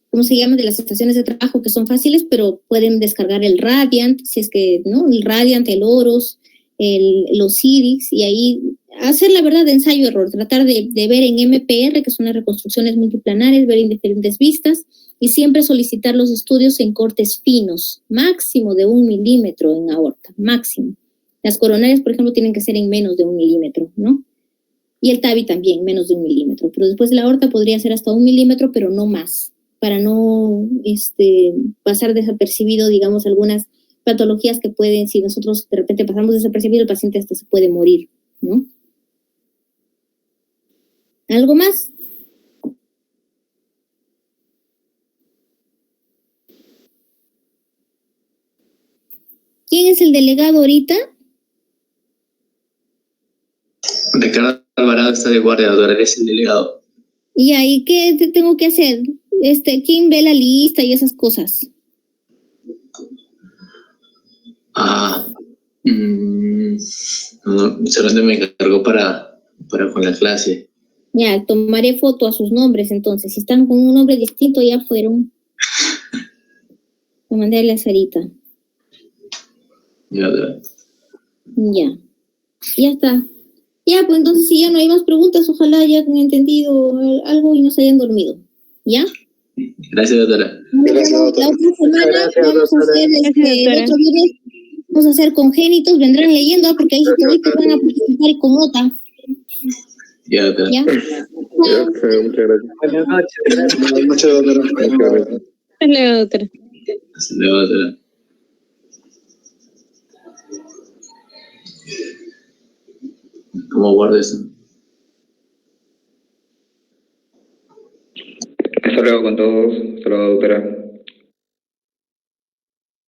¿cómo se llama? De las estaciones de trabajo que son fáciles, pero pueden descargar el Radiant, si es que, ¿no? El Radiant, el Oros, los CIDIX, y ahí hacer la verdad de ensayo-error, tratar de ver en MPR, que son las reconstrucciones multiplanares, ver en diferentes vistas, y siempre solicitar los estudios en cortes finos, máximo de 1 milímetro en aorta, máximo. Las coronarias, por ejemplo, tienen que ser en menos de 1 milímetro, ¿no? Y el TAVI también, menos de 1 milímetro. Pero después de la aorta podría ser hasta 1 milímetro, pero no más, para no pasar desapercibido, digamos, algunas patologías que pueden, si nosotros de repente pasamos desapercibido, el paciente hasta se puede morir, ¿no? ¿Algo más? ¿Quién es el delegado ahorita? Ricardo Alvarado está de guardia, doctora, es el delegado. ¿Y ahí qué tengo que hacer? ¿Quién ve la lista y esas cosas? Solamente me encargó para con la clase. Ya, tomaré foto a sus nombres entonces. Si están con un nombre distinto, ya fueron. Lo mandé a la Sarita. Ya, doctora. Ya está. Ya, pues entonces si ya no hay más preguntas, ojalá ya han entendido algo y no se hayan dormido. ¿Ya? Gracias, doctora. Gracias, La doctora. otra semana Gracias, vamos a doctora. hacer, el otro viernes vamos a hacer congénitos, vendrán leyendo, porque ahí ahorita van a participar con OTA. Ya, doctora. ¿Ya? Ya, muchas gracias. Buenas noches. Buenas noches, doctora. Muchas gracias. Hasta luego, doctora. Hasta luego, doctora. ¿Cómo guardo eso? Hasta luego con todos. Hasta luego, doctora.